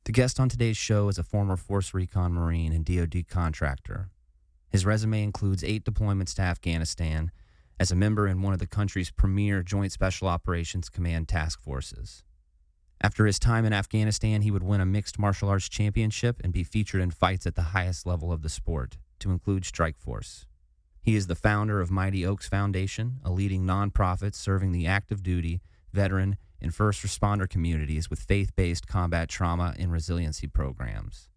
The guest on today's show is a former Force Recon Marine and DoD contractor. His resume includes 8 deployments to Afghanistan as a member in one of the country's premier Joint Special Operations Command task forces. After his time in Afghanistan, he would win a mixed martial arts championship and be featured in fights at the highest level of the sport, to include Strike Force. He is the founder of Mighty Oaks Foundation, a leading nonprofit serving the active duty, veteran, and first responder communities with faith-based combat trauma and resiliency programs.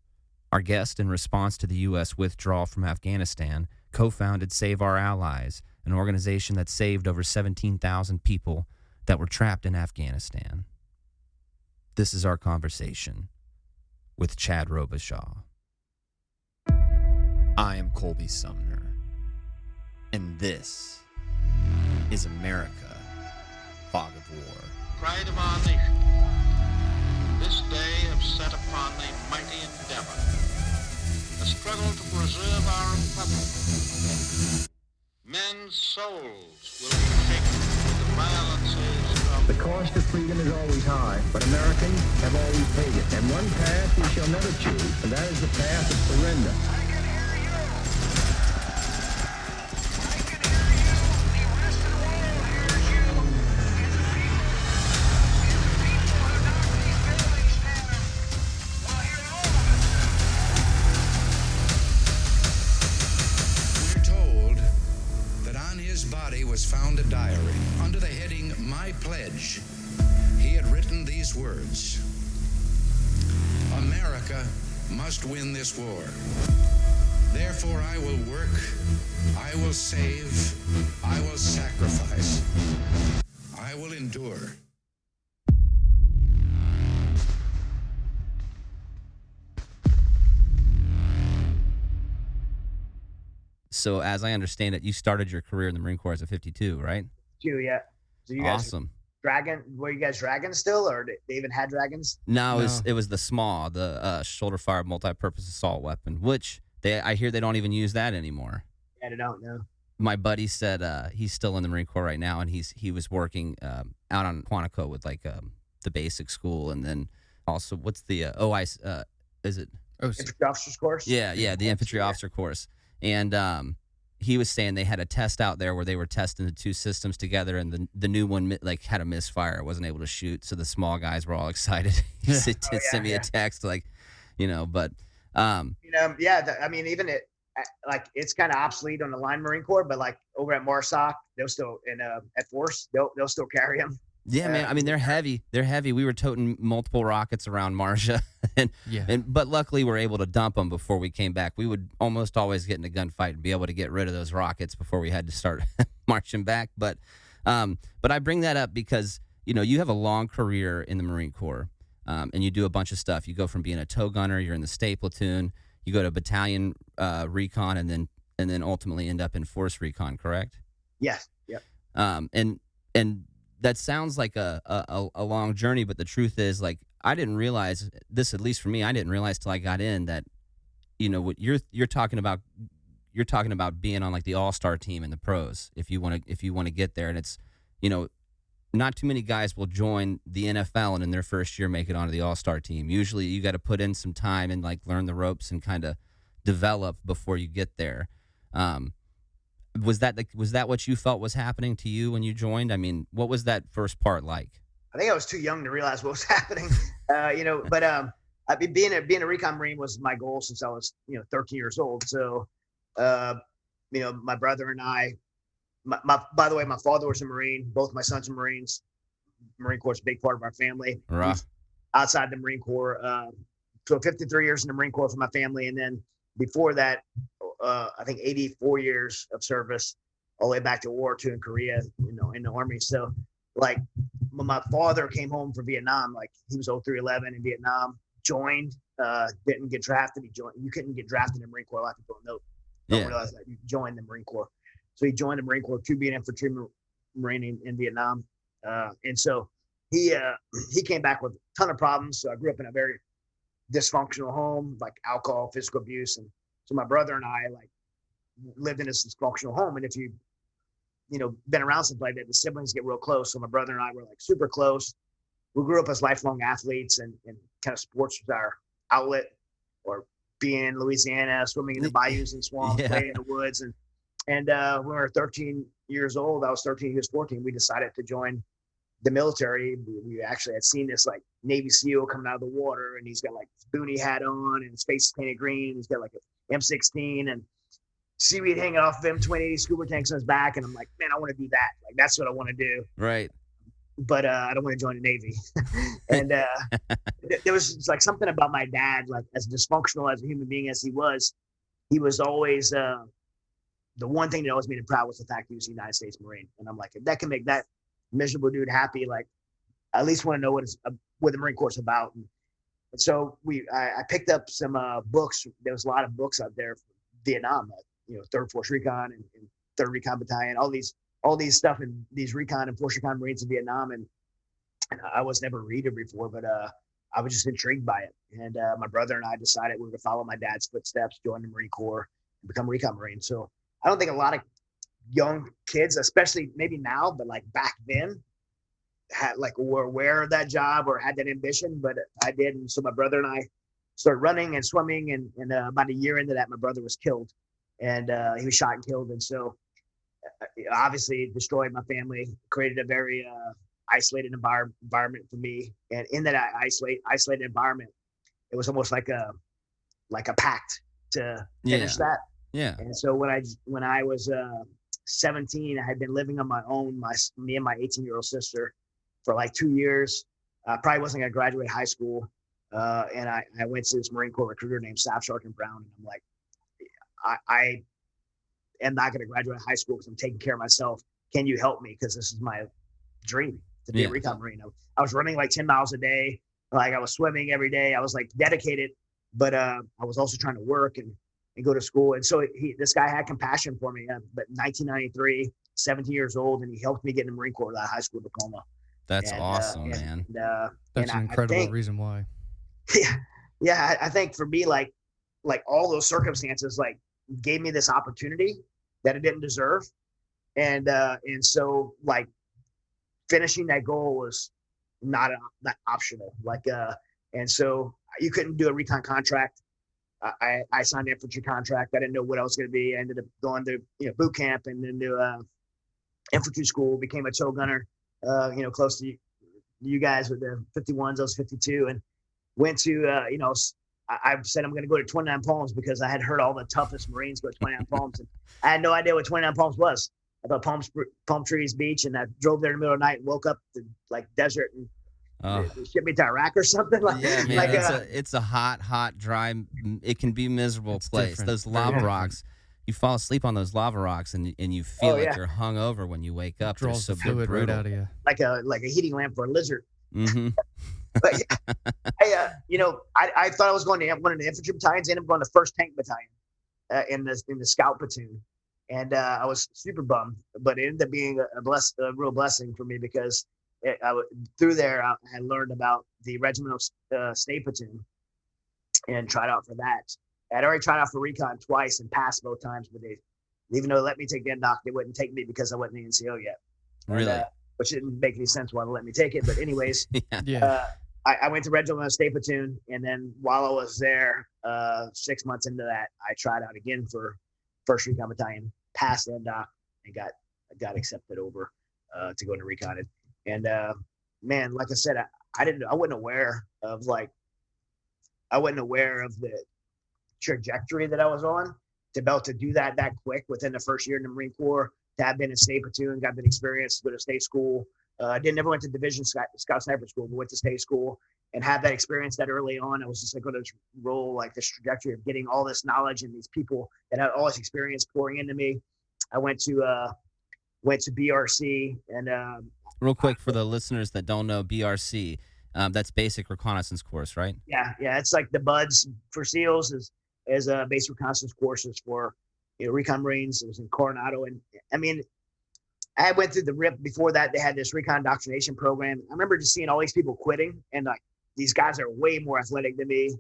Our guest, in response to the U.S. withdrawal from Afghanistan, co-founded Save Our Allies, an organization that saved over 17,000 people that were trapped in Afghanistan. This is our conversation with Chad Robichaux. I am Colby Sumner, and this is America, Fog of War. Pride of our nation, this day have set upon a mighty endeavor, the struggle to preserve our republic. Men's souls will be shaken with the violences of... The cost of freedom is always high, but Americans have always paid it. And one path we shall never choose, and that is the path of surrender. Was found a diary under the heading My Pledge. He had written these words: America must win this war. Therefore I will work, I will save, I will sacrifice, I will endure. So as I understand it, you started your career in the Marine Corps as a 52, right? Yeah. So you guys awesome. Were you guys dragons still, or they even had dragons? No, it was the SMAW, the shoulder fire multi-purpose assault weapon, which I hear they don't even use that anymore. Yeah, they don't know. My buddy said he's still in the Marine Corps right now, and he was working out on Quantico with like the basic school, and then also what's the is it? Infantry officers course? Yeah, the infantry officer course. And he was saying they had a test out there where they were testing the two systems together, and the new one like had a misfire, wasn't able to shoot. So the small guys were all excited. He sent me a text like, but I mean, even it like it's kind of obsolete on the line Marine Corps, but like over at MARSOC, they'll still at Force they'll still carry them. Yeah, man. I mean, they're heavy. They're heavy. We were toting multiple rockets around Marcia, but luckily we're able to dump them before we came back. We would almost always get in a gunfight and be able to get rid of those rockets before we had to start marching back. But I bring that up because you have a long career in the Marine Corps, and you do a bunch of stuff. You go from being a tow gunner, you're in the state platoon, you go to battalion recon, and then ultimately end up in force recon. Correct? Yes. Yep. And that sounds like a long journey, but the truth is, like, I didn't realize this, at least for me, I didn't realize till I got in that, what you're talking about being on like the all-star team in the pros if you want to get there. And it's, not too many guys will join the NFL and in their first year make it onto the all-star team. Usually you got to put in some time and like learn the ropes and kind of develop before you get there. Was that what you felt was happening to you when you joined? I mean, what was that first part like? I think I was too young to realize what was happening, but I mean, being a recon Marine was my goal since I was, 13 years old. So, my brother and I, by the way, my father was a Marine. Both my sons are Marines. Marine Corps is a big part of our family. Right. Outside the Marine Corps, so 53 years in the Marine Corps for my family, and then before that, I think 84 years of service, all the way back to World War II in Korea, in the Army. So, like, when my father came home from Vietnam, like he was 0311 in Vietnam, joined, didn't get drafted. He joined. You couldn't get drafted in the Marine Corps. A lot of people don't realize that. You joined the Marine Corps. So he joined the Marine Corps to be an infantry Marine in Vietnam. And so he came back with a ton of problems. So I grew up in a very dysfunctional home, like alcohol, physical abuse. And so my brother and I like lived in this dysfunctional home. And if you been around something like that, the siblings get real close. So my brother and I were like super close. We grew up as lifelong athletes and kind of sports was our outlet, or being in Louisiana, swimming in the bayous and swamps, playing in the woods. And when we were 13 years old, I was 13, he was 14, we decided to join the military. We actually had seen this like Navy SEAL coming out of the water, and he's got like his boonie hat on and his face is painted green. And he's got like a M16 and seaweed hanging off of him, 20 scuba tanks on his back. And I'm like, man, I want to do that. Like, that's what I want to do. Right. But I don't want to join the Navy. And there was like something about my dad, like as dysfunctional as a human being as he was always the one thing that always made him proud was the fact he was a United States Marine. And I'm like, if that can make that miserable dude happy, like I at least want to know what the Marine Corps is about. And so I picked up some books. There was a lot of books out there for Vietnam, you know, 3rd Force Recon and 3rd Recon Battalion, all these stuff in these Recon and Force Recon Marines in Vietnam. And I was never a reader before, but I was just intrigued by it. And my brother and I decided we were going to follow my dad's footsteps, join the Marine Corps, and become Recon Marine. So I don't think a lot of young kids, especially maybe now, but like back then, were aware of that job or had that ambition, but I did. And so my brother and I started running and swimming, and about a year into that, my brother was killed, and he was shot and killed. And so obviously it destroyed my family, created a very isolated environment for me. And in that isolated environment, it was almost like a pact to finish that. Yeah. And so when I was 17, I had been living on my own, me and my 18-year-old sister, for like 2 years. Probably wasn't going to graduate high school. And I went to this Marine Corps recruiter named Staff Sergeant Brown. And I'm like, I am not going to graduate high school because I'm taking care of myself. Can you help me? Because this is my dream to be a Recon Marine. I was running like 10 miles a day. Like I was swimming every day. I was like dedicated, but I was also trying to work and go to school. And so this guy had compassion for me. But 1993, 17 years old, and he helped me get in the Marine Corps with a high school diploma. That's awesome, man. That's an incredible reason why. Yeah. I think for me, like all those circumstances, like gave me this opportunity that I didn't deserve. And so like finishing that goal was not optional. Like, and so you couldn't do a Recon contract. I signed an infantry contract. I didn't know what I was going to be. I ended up going to boot camp and then to infantry school, became a tow gunner, close to you guys with the 51s. I was 52 and went to, I said I'm going to go to 29 Palms because I had heard all the toughest Marines go to 29 Palms. And I had no idea what 29 Palms was. I thought Palm Trees Beach, and I drove there in the middle of the night and woke up to like desert and they shipped me to Iraq or something. Yeah, man, it's a hot, dry. It can be a miserable place. Different. Those lava rocks. You fall asleep on those lava rocks, and you feel like you're hungover when you wake up. Draws the fluid right out of you, like a heating lamp for a lizard. Mm-hmm. But I thought I was going to one of the infantry battalions. I ended up going to 1st Tank Battalion in the scout platoon, and I was super bummed. But it ended up being a real blessing for me because through there I learned about the regimental state platoon and tried out for that. I'd already tried out for Recon twice and passed both times, but even though they let me take the NDOC, they wouldn't take me because I wasn't the NCO yet. Really? Which didn't make any sense why they let me take it. But anyways, I went to Regimental State Platoon, and then while I was there, 6 months into that, I tried out again for 1st Recon Battalion, passed the NDOC, and got accepted over to go to Recon. And man, like I said, I wasn't aware of the trajectory that I was on to be able to do that quick within the first year in the Marine Corps, to have been in state platoon, got the experience, go to state school. Never went to division scout sniper school, but went to state school and had that experience that early on. I was just like going to roll like this trajectory of getting all this knowledge and these people that had all this experience pouring into me. I went to BRC and real quick for the listeners that don't know BRC, that's basic reconnaissance course, right? Yeah. It's like the BUDS for SEALs is basic reconnaissance courses for Recon Marines. It was in Coronado, and I mean, I went through the RIP before that. They had this recon indoctrination program. I remember just seeing all these people quitting, and like these guys are way more athletic than me,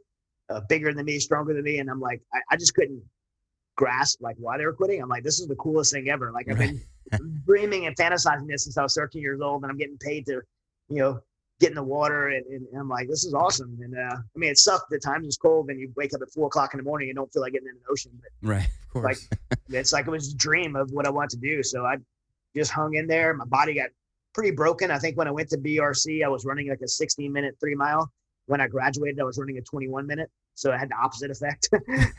bigger than me, stronger than me, and I'm like, I just couldn't grasp like why they were quitting. I'm like, this is the coolest thing ever. Like I've been dreaming and fantasizing this since I was 13 years old, and I'm getting paid to get in the water, and I'm like, this is awesome. And I mean, it sucked at times. It's cold, and you wake up at 4:00 in the morning and don't feel like getting in the ocean. But Right. Of course. like, it's like it was a dream of what I want to do. So I just hung in there. My body got pretty broken. I think when I went to BRC, I was running like a 16-minute 3-mile. When I graduated, I was running a 21-minute. So it had the opposite effect.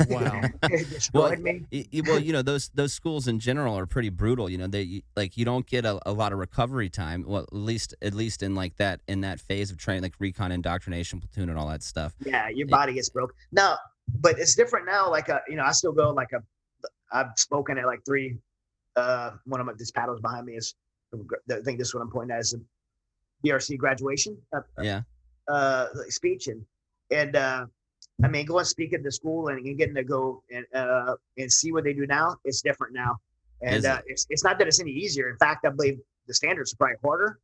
Wow. It destroyed me. Well, those schools in general are pretty brutal. You don't get a lot of recovery time. Well, at least in like that phase of training, like recon, indoctrination, platoon, and all that stuff. Yeah, your body gets broke. No, but it's different now. Like I still go I've spoken at like 3. One of these paddles behind me is, I think this is what I'm pointing at, is a BRC graduation. Speech and I mean, go and speak at the school and getting to go and see what they do now. It's different now, and it's not that it's any easier. In fact, I believe the standards are probably harder,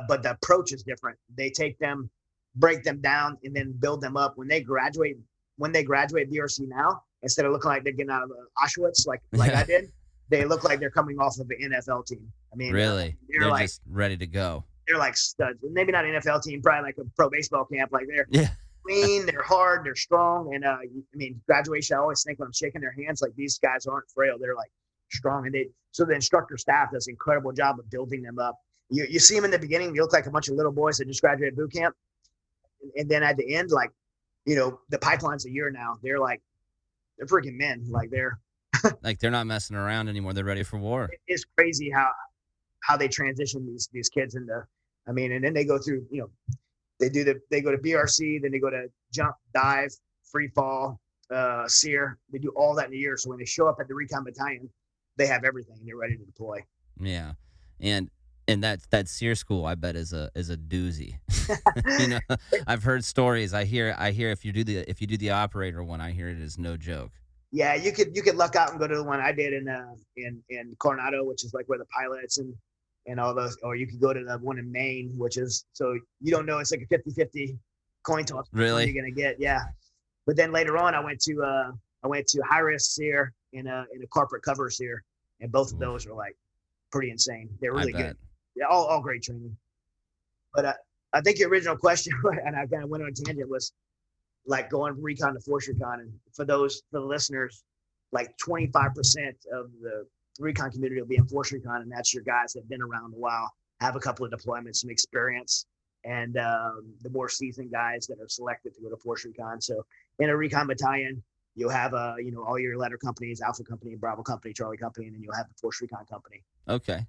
but the approach is different. They take them, break them down, and then build them up. When they graduate BRC now, instead of looking like they're getting out of Auschwitz like I did, they look like they're coming off of an NFL team. I mean, really, they're like, just ready to go. They're like studs. Maybe not an NFL team, probably like a pro baseball camp. Like they're clean, they're hard, they're strong. And I mean, graduation, I always think when I'm shaking their hands, like these guys aren't frail. They're like strong. And so the instructor staff does an incredible job of building them up. You see them in the beginning, you look like a bunch of little boys that just graduated boot camp. And then at the end, like, the pipeline's a year now. They're freaking men. Like they're like they're not messing around anymore. They're ready for war. It's crazy how they transition these kids into, I mean, and then they go through, they go to BRC, then they go to jump, dive, free fall, SEER. They do all that in a year. So when they show up at the Recon Battalion, they have everything. They're ready to deploy. Yeah. And that SEER school, I bet, is a doozy. I've heard stories. I hear if you do the operator one, I hear it is no joke. Yeah, you could luck out and go to the one I did in Coronado, which is like where the pilots and all those, or you could go to the one in Maine, which is, so you don't know, it's like a 50-50 coin toss. Really? You're gonna get, yeah. But then later on, I went to high risk SEER in a corporate cover SEER, and both of those are like pretty insane. They're really good. Yeah, all great training. But I think your original question, and I kind of went on a tangent, was like going from recon to force recon. And for the listeners, like 25% of the recon community will be in force recon, and that's your guys that have been around a while, have a couple of deployments, some experience, and the more seasoned guys that are selected to go to force recon. So in a recon battalion, you'll have all your letter companies, Alpha Company, Bravo Company, Charlie Company, and then you'll have the force recon company. Okay.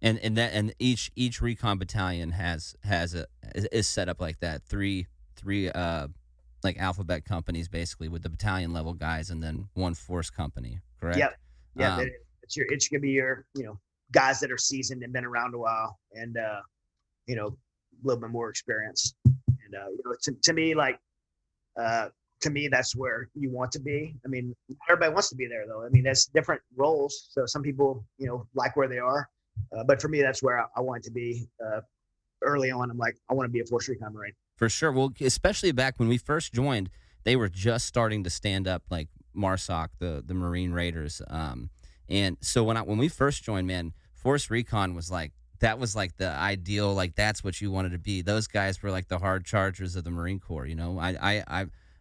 And each recon battalion is set up like that. Three like alphabet companies, basically, with the battalion level guys, and then one force company. Correct. Yep. Yeah. It's gonna be your guys that are seasoned and been around a while, and a little bit more experience. And to me, that's where you want to be. I mean, everybody wants to be there, though. I mean, that's different roles. So some people, like where they are. But for me, that's where I want to be. Early on, I'm like, I want to be a force recon Marine. For sure. Well, especially back when we first joined, they were just starting to stand up, like MARSOC, the Marine Raiders. And so when we first joined, man, force recon was like, that was like the ideal, like that's what you wanted to be. Those guys were like the hard chargers of the Marine Corps.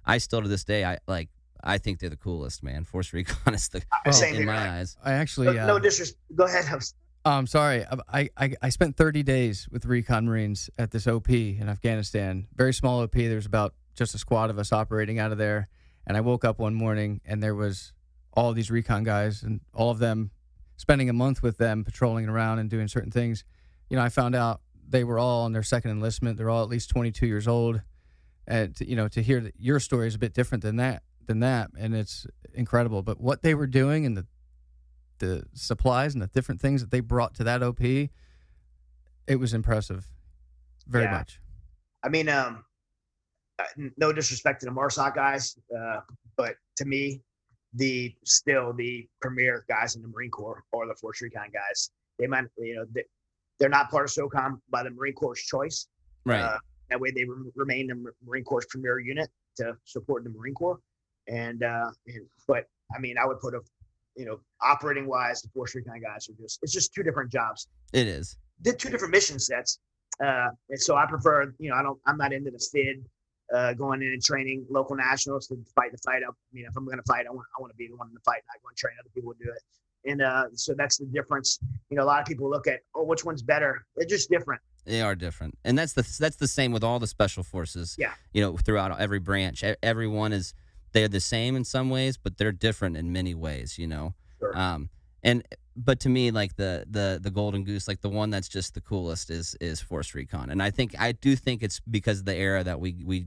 I still to this day, I think they're the coolest, man. Force recon is in my eyes. I actually no disrespect. Go ahead. I'm sorry. I spent 30 days with Recon Marines at this OP in Afghanistan. Very small OP. There's about just a squad of us operating out of there. And I woke up one morning and there was all these Recon guys, and all of them spending a month with them, patrolling around and doing certain things. I found out they were all on their second enlistment. They're all at least 22 years old. And to hear that your story is a bit different than that, and it's incredible. But what they were doing and the supplies and the different things that they brought to that OP, it was impressive, very much. I mean, no disrespect to the MARSOC guys, but to me, the premier guys in the Marine Corps are the Force Recon guys. They might, they're not part of SOCOM by the Marine Corps' choice. Right. That way they remain the Marine Corps' premier unit to support the Marine Corps. But I mean, I would put operating wise, the Force Recon guys it's just two different jobs. It is. Did two different mission sets. And so I prefer, I'm not into the FID, going in and training local nationals to fight the fight. If I'm going to fight, I want to be the one in the fight, not going to train other people to do it. And so that's the difference. A lot of people look at, which one's better? They're just different. They are different, and that's the same with all the special forces. Yeah. Throughout every branch, everyone they're the same in some ways, but they're different in many ways. Sure. But to me, like the golden goose, like the one that's just the coolest is Force Recon, and I do think it's because of the era that we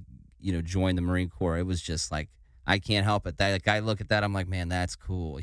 joined the Marine Corps. It was just like, I can't help it. That, like, I look at that, I'm like, man, that's cool.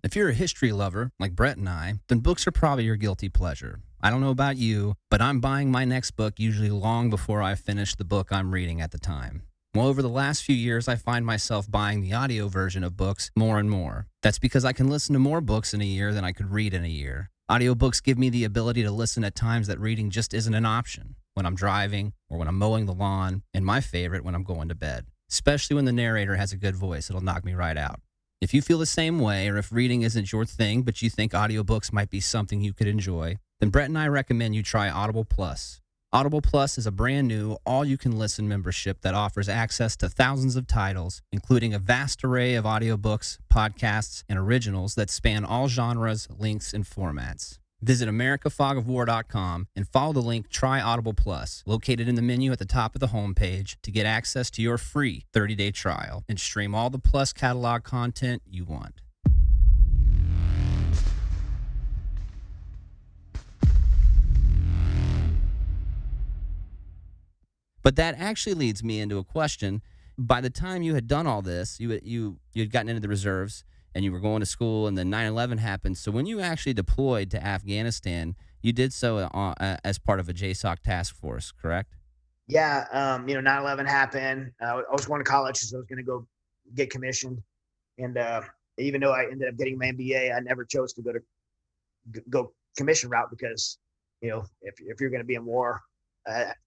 If you're a history lover, like Brett and I, then books are probably your guilty pleasure. I don't know about you, but I'm buying my next book usually long before I finish the book I'm reading at the time. Well, over the last few years, I find myself buying the audio version of books more and more. That's because I can listen to more books in a year than I could read in a year. Audiobooks give me the ability to listen at times that reading just isn't an option, when I'm driving or when I'm mowing the lawn, and my favorite, when I'm going to bed. Especially when the narrator has a good voice, it'll knock me right out. If you feel the same way, or if reading isn't your thing, but you think audiobooks might be something you could enjoy, then Brett and I recommend you try Audible Plus. Audible Plus is a brand new, all-you-can-listen membership that offers access to thousands of titles, including a vast array of audiobooks, podcasts, and originals that span all genres, lengths, and formats. Visit americafogofwar.com and follow the link Try Audible Plus, located in the menu at the top of the homepage, to get access to your free 30-day trial and stream all the Plus catalog content you want. But that actually leads me into a question. By the time you had done all this, you had gotten into the reserves, and you were going to school, and then 9/11 happened. So when you actually deployed to Afghanistan, you did so as part of a JSOC task force, correct? Yeah. 9/11 happened. I was going to college, so I was going to go get commissioned. And even though I ended up getting my MBA, I never chose to go commission route, because, if you're going to be in war,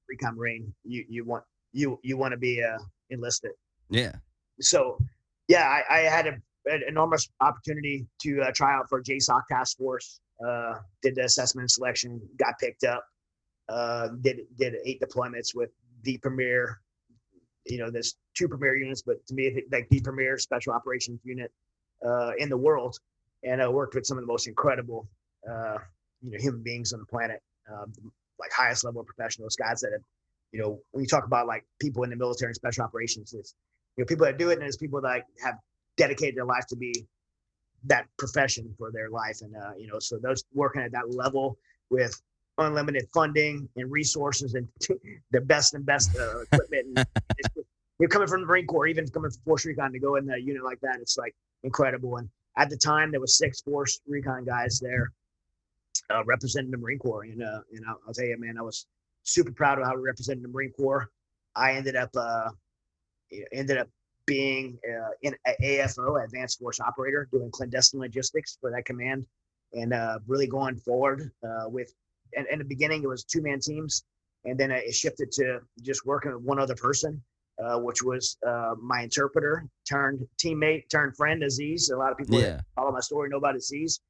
recon Marine, you want to be enlisted. Yeah. So, yeah, I had an enormous opportunity to try out for a JSOC task force. Did the assessment and selection, got picked up. Did 8 deployments with the premier. There's 2 premier units, but to me, like the premier special operations unit in the world, and I worked with some of the most incredible, human beings on the planet, like highest level of professionals, guys that have, when you talk about like people in the military and special operations, it's people that do it, and there's people that have dedicated their life to be that profession for their life. And, so those working at that level with unlimited funding and resources and the best equipment. And you're coming from the Marine Corps, even coming from Force Recon, to go in a unit like that, it's like incredible. And at the time, there was 6 Force Recon guys there representing the Marine Corps. And I'll tell you, man, I was super proud of how we represented the Marine Corps. I ended up being in AFO, Advanced Force Operator, doing clandestine logistics for that command, and really going forward with. And in the beginning, it was 2-man teams, and then it shifted to just working with one other person, which was my interpreter turned teammate turned friend, Aziz. A lot of people that follow my story know about Aziz.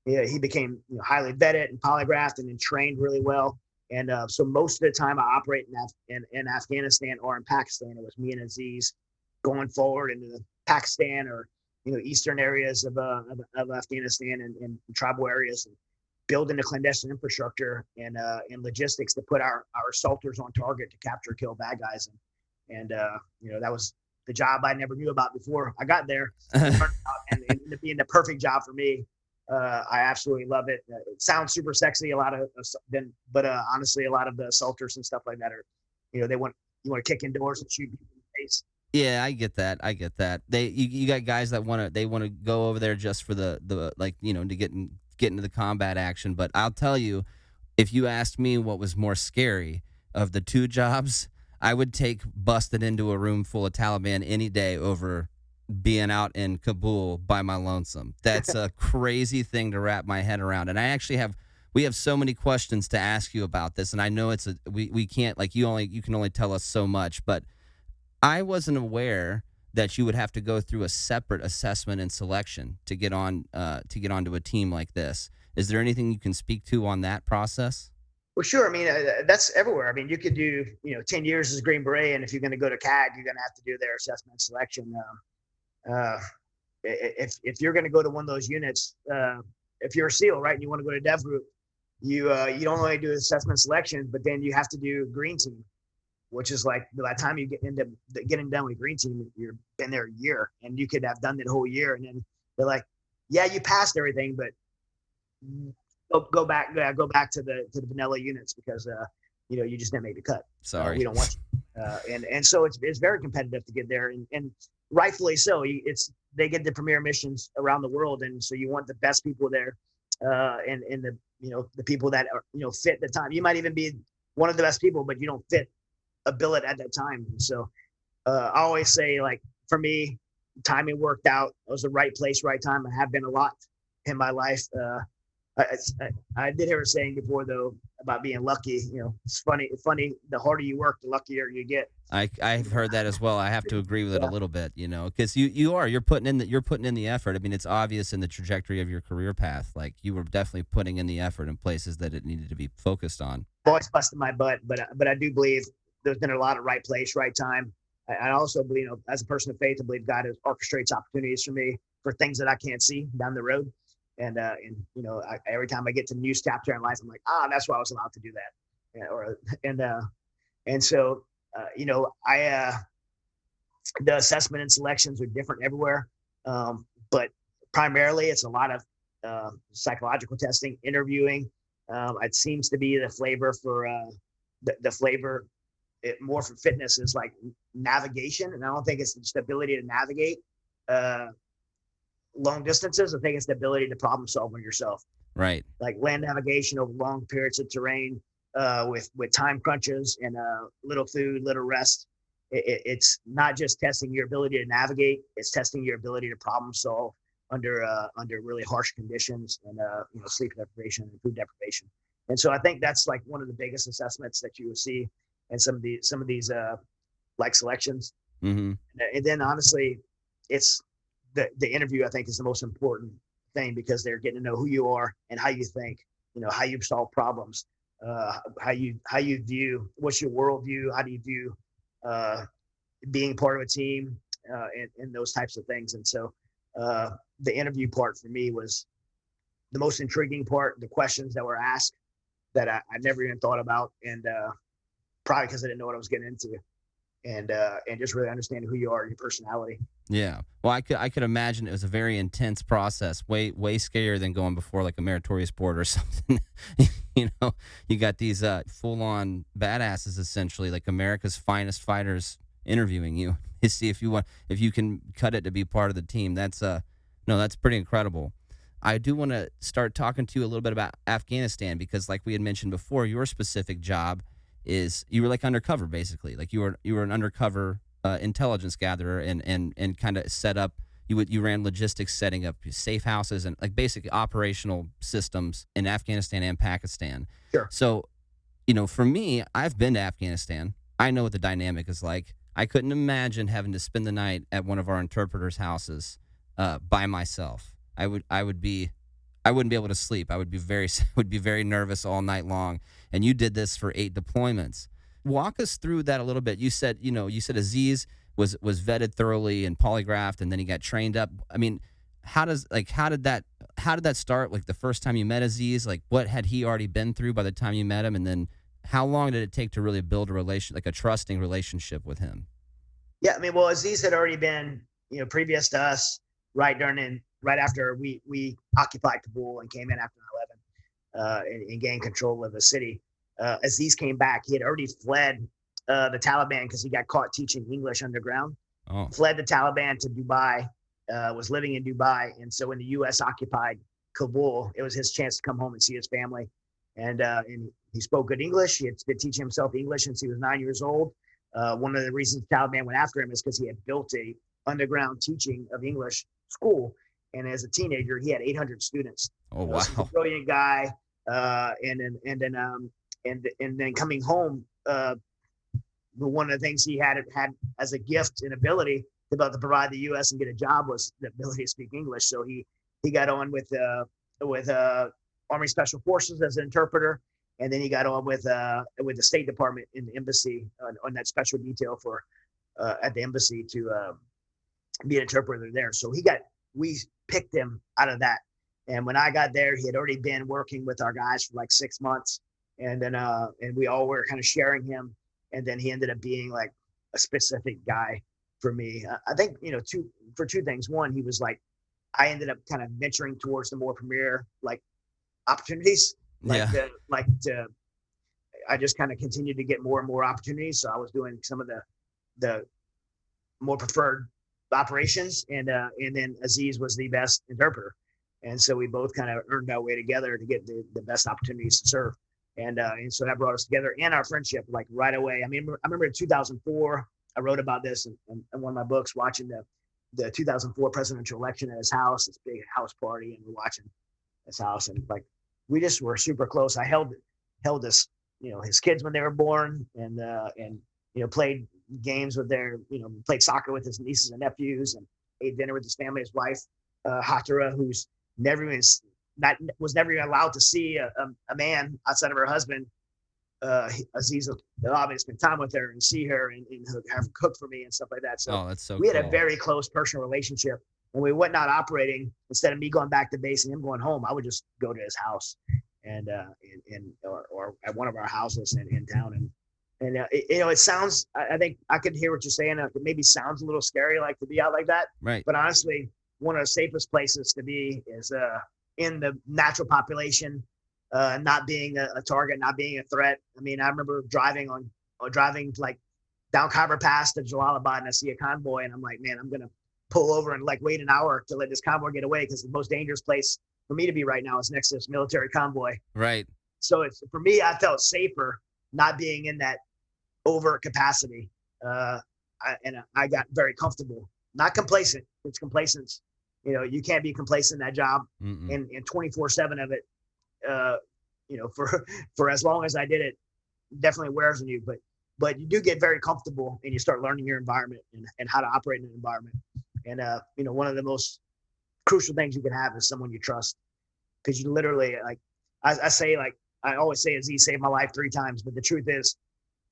Yeah, he became highly vetted and polygraphed and then trained really well. And so most of the time I operate in Afghanistan or in Pakistan, it was me and Aziz going forward into Pakistan or eastern areas of Afghanistan and tribal areas, and building the clandestine infrastructure and logistics to put our assaulters on target to capture, kill bad guys. And that was the job I never knew about before I got there, and ended up being the perfect job for me. I absolutely love it. It sounds super sexy, but honestly, a lot of the assaulters and stuff like that are, you want to kick in doors and shoot people in the face. Yeah, I get that. You got guys that want to go over there just for the to get into the combat action. But I'll tell you, if you asked me what was more scary of the 2 jobs, I would take busted into a room full of Taliban any day over being out in Kabul by my lonesome. That's a crazy thing to wrap my head around. And we have so many questions to ask you about this, and I know we can't, like, you can only tell us so much, but I wasn't aware that you would have to go through a separate assessment and selection to get onto a team like this. Is there anything you can speak to on that process? Well, sure. I mean, that's everywhere. I mean, you could do, 10 years as a Green Beret, and if you're going to go to CAG, you're going to have to do their assessment and selection. If you're going to go to one of those units, if you're a SEAL, right, and you want to go to Dev Group, you don't only do assessment selection, but then you have to do Green Team, which is like by the time you get into getting done with Green Team, you've been there a year, and you could have done that whole year, and then they're like, yeah, you passed everything, but go back to the vanilla units because you just didn't make the cut. Sorry, we don't want you. And so it's very competitive to get there, and rightfully so. They get the premier missions around the world, and so you want the best people there, and the people that are fit the time. You might even be one of the best people, but you don't fit a billet at that time. And so I always say, like, for me, timing worked out. I was the right place, right time. I have been a lot in my life. I did hear a saying before, though, about being lucky. It's funny. The harder you work, the luckier you get. I've heard that as well. I have to agree with it a little bit, because you're putting in the effort. I mean, it's obvious in the trajectory of your career path. Like, you were definitely putting in the effort in places that it needed to be focused on. I've always busted my butt, but I do believe there's been a lot of right place, right time. I also believe, as a person of faith, I believe God orchestrates opportunities for me for things that I can't see down the road. And every time I get to a new chapter in life, I'm like, that's why I was allowed to do that. So the assessment and selections are different everywhere. But primarily it's a lot of psychological testing, interviewing. It seems to be the flavor for the flavor. More for fitness is like navigation. And I don't think it's just the ability to navigate long distances. I think it's the ability to problem solve on yourself. Right. Like land navigation over long periods of terrain, with time crunches and little food, little rest. It's not just testing your ability to navigate; it's testing your ability to problem solve under really harsh conditions and sleep deprivation and food deprivation. And so I think that's like one of the biggest assessments that you will see in some of these like selections. Mm-hmm. And then honestly, it's the interview, I think, is the most important thing because they're getting to know who you are and how you think, how you solve problems, how you view, what's your worldview, how do you view being part of a team, and those types of things. And so the interview part for me was the most intriguing part, the questions that were asked that I never even thought about, and probably because I didn't know what I was getting into. And just really understanding who you are and your personality. Yeah. Well, I could imagine it was a very intense process, way scarier than going before like a meritorious board or something. You got these full-on badasses, essentially, like America's finest fighters interviewing you to see if you can cut it to be part of the team. That's pretty incredible. I do want to start talking to you a little bit about Afghanistan because, like we had mentioned before, your specific job is you were like undercover, basically. Like you were an undercover intelligence gatherer and kind of set up. You ran logistics, setting up safe houses and like basic operational systems in Afghanistan and Pakistan. Sure. So, for me, I've been to Afghanistan. I know what the dynamic is like. I couldn't imagine having to spend the night at one of our interpreters' houses by myself. I wouldn't be able to sleep. I would be very nervous all night long. And you did this for 8 deployments. Walk us through that a little bit. You said Aziz was vetted thoroughly and polygraphed, and then he got trained up. I mean, how did that start? Like the first time you met Aziz, like what had he already been through by the time you met him, and then how long did it take to really build a trusting relationship with him? Yeah, I mean, well, Aziz had already been, previous to us, right after we occupied Kabul and came in after 9/11 and gained control of the city. Aziz came back. He had already fled the Taliban because he got caught teaching English underground. Oh. Fled the Taliban to Dubai, was living in Dubai. And so when the U.S. occupied Kabul, it was his chance to come home and see his family. And he spoke good English. He had been teaching himself English since he was 9 years old. One of the reasons the Taliban went after him is because he had built a underground teaching of English school. And as a teenager, he had 800 students. Oh, wow. So he's a brilliant guy. And then coming home, one of the things he had as a gift and ability about to provide the U.S. and get a job was the ability to speak English. So he got on with Army Special Forces as an interpreter, and then he got on with the State Department in the embassy on that special detail for at the embassy to be an interpreter there. So we picked him out of that. And when I got there, he had already been working with our guys for like 6 months, and then and we all were kind of sharing him. And then he ended up being like a specific guy for me. I think, two things. One, he was like, I ended up kind of venturing towards the more premier like opportunities. I just kind of continued to get more and more opportunities. So I was doing some of the more preferred operations, and then Aziz was the best interpreter. And so we both kind of earned our way together to get the best opportunities to serve. And so that brought us together, and our friendship like right away. I mean, I remember in 2004, I wrote about this in one of my books, watching the 2004 presidential election at his house, this big house party, and we're watching his house, and like we just were super close. I held this, his kids when they were born, and played games with played soccer with his nieces and nephews, and ate dinner with his family, his wife, Hatara, who's was never even allowed to see a man outside of her husband. Aziz allowed me to spend time with her and see her and have her cook for me and stuff like that. So, that's so we had cool. a very close personal relationship. When we went not operating, instead of me going back to base and him going home, I would just go to his house or at one of our houses in town. And it sounds, I think I could hear what you're saying. It maybe sounds a little scary, like to be out like that. Right. But honestly, one of the safest places to be is in the natural population, not being a target, not being a threat. I mean, I remember driving like down Khyber Pass to Jalalabad, and I see a convoy, and I'm like, man, I'm gonna pull over and like wait an hour to let this convoy get away, because the most dangerous place for me to be right now is next to this military convoy. Right. So for me, I felt safer not being in that over capacity. I got very comfortable, not complacent. It's complacence. You can't be complacent in that job. Mm-mm. and 24/7 of it, for as long as I did it, definitely wears on you, but you do get very comfortable, and you start learning your environment and how to operate in an environment. And one of the most crucial things you can have is someone you trust, because you literally, like I always say, Aziz saved my life 3 times, but the truth is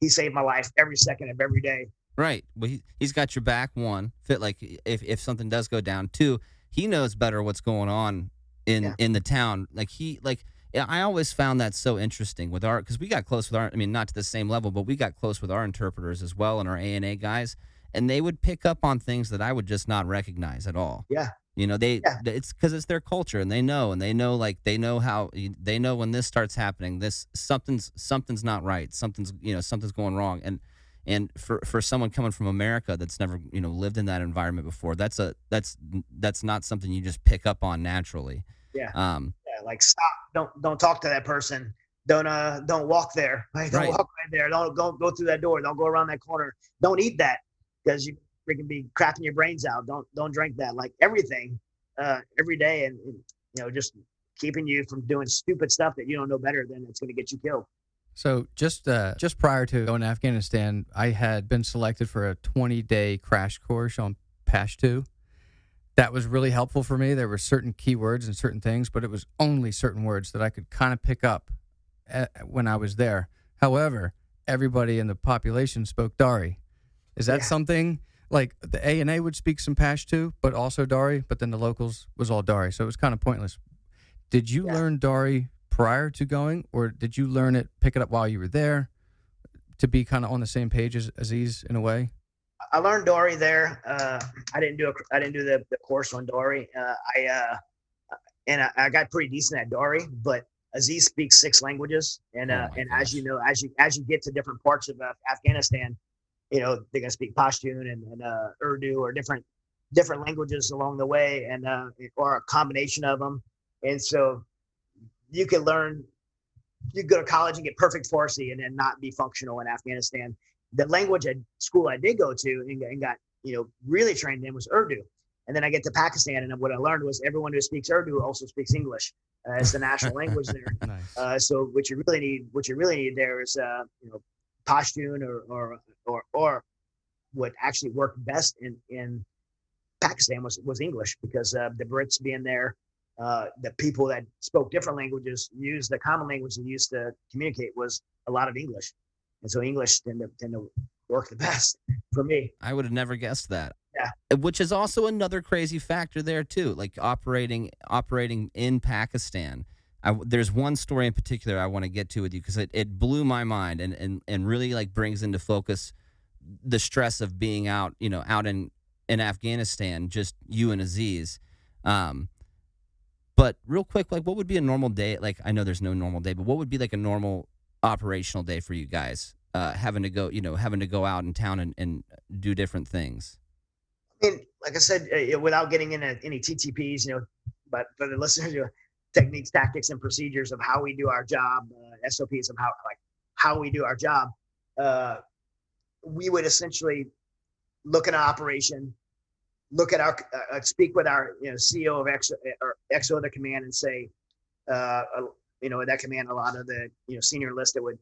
he saved my life every second of every day. Right. Well, he's got your back. 1, fit like if something does go down. 2, he knows better what's going on in the town. I always found that so interesting with because we got close with not to the same level, but we got close with our interpreters as well, and our ANA guys, and they would pick up on things that I would just not recognize at all. Yeah. It's because it's their culture, and they know when this starts happening, something's not right. Something's going wrong. And for someone coming from America that's never, lived in that environment before, that's not something you just pick up on naturally. Yeah. Like stop. Don't talk to that person. Don't walk there. Right? Don't walk right there. Don't go through that door. Don't go around that corner. Don't eat that, because you freaking be crapping your brains out. Don't drink that. Like everything, every day, and just keeping you from doing stupid stuff that you don't know better than it's going to get you killed. So just prior to going to Afghanistan, I had been selected for a 20-day crash course on Pashto. That was really helpful for me. There were certain keywords and certain things, but it was only certain words that I could kind of pick up when I was there. However, everybody in the population spoke Dari. Is that something like the ANA would speak some Pashto, but also Dari, but then the locals was all Dari. So it was kind of pointless. Did you learn Dari prior to going, or did you pick it up while you were there to be kind of on the same page as Aziz in a way? I learned Dari there. I didn't do the course on Dari. I got pretty decent at Dari, but Aziz speaks 6 languages, and as you know, as you get to different parts of Afghanistan, they're gonna speak Pashtun and Urdu or different languages along the way, and or a combination of them. And so you can learn. You go to college and get perfect Farsi, and then not be functional in Afghanistan. The language at school I did go to and got really trained in was Urdu. And then I get to Pakistan, and what I learned was everyone who speaks Urdu also speaks English. It's the national language there. Nice. So what you really need there is Pashtun or what actually worked best in Pakistan was English, because the Brits being there, the people that spoke different languages used the common language they used to communicate was a lot of English, and so English tend to work the best for me. I would have never guessed that. Yeah. Which is also another crazy factor there too, like operating in Pakistan. There's one story in particular I want to get to with you, because it blew my mind and really like brings into focus the stress of being out in Afghanistan, just you and Aziz. But real quick, like, what would be a normal day? Like, I know there's no normal day, but what would be like a normal operational day for you guys, having to go out in town and do different things? I mean, like I said, without getting into any TTPs, but for the listeners, techniques, tactics, and procedures of how we do our job, SOPs of how we do our job, we would essentially look at an operation, look at our speak with our CEO of XO of the command, and say, that command, a lot of the senior enlisted would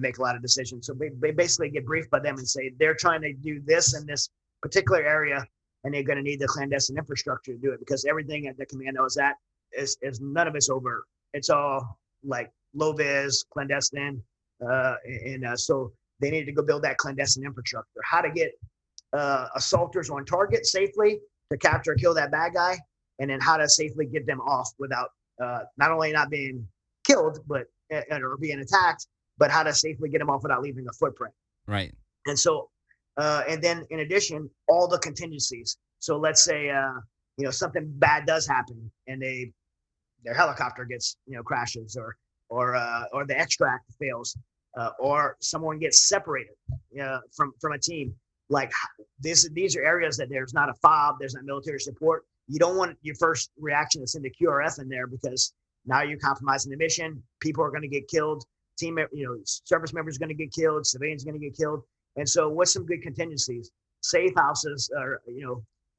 make a lot of decisions. So they basically get briefed by them and say they're trying to do this in this particular area, and they're going to need the clandestine infrastructure to do it, because everything at the command knows that is none of it's overt. It's all like low vis, clandestine, and so they need to go build that clandestine infrastructure. How to get assaulters on target safely to capture or kill that bad guy, and then how to safely get them off without not only not being killed but or being attacked, but how to safely get them off without leaving a footprint. Right. And so, and then in addition, all the contingencies. So let's say something bad does happen, and their helicopter gets crashes, or the extract fails, or someone gets separated from a team. Like these are areas that there's not a FOB, there's not military support. You don't want your first reaction to send a QRF in there, because now you're compromising the mission. People are going to get killed. Service members are going to get killed. Civilians are going to get killed. And so, what's some good contingencies? Safe houses are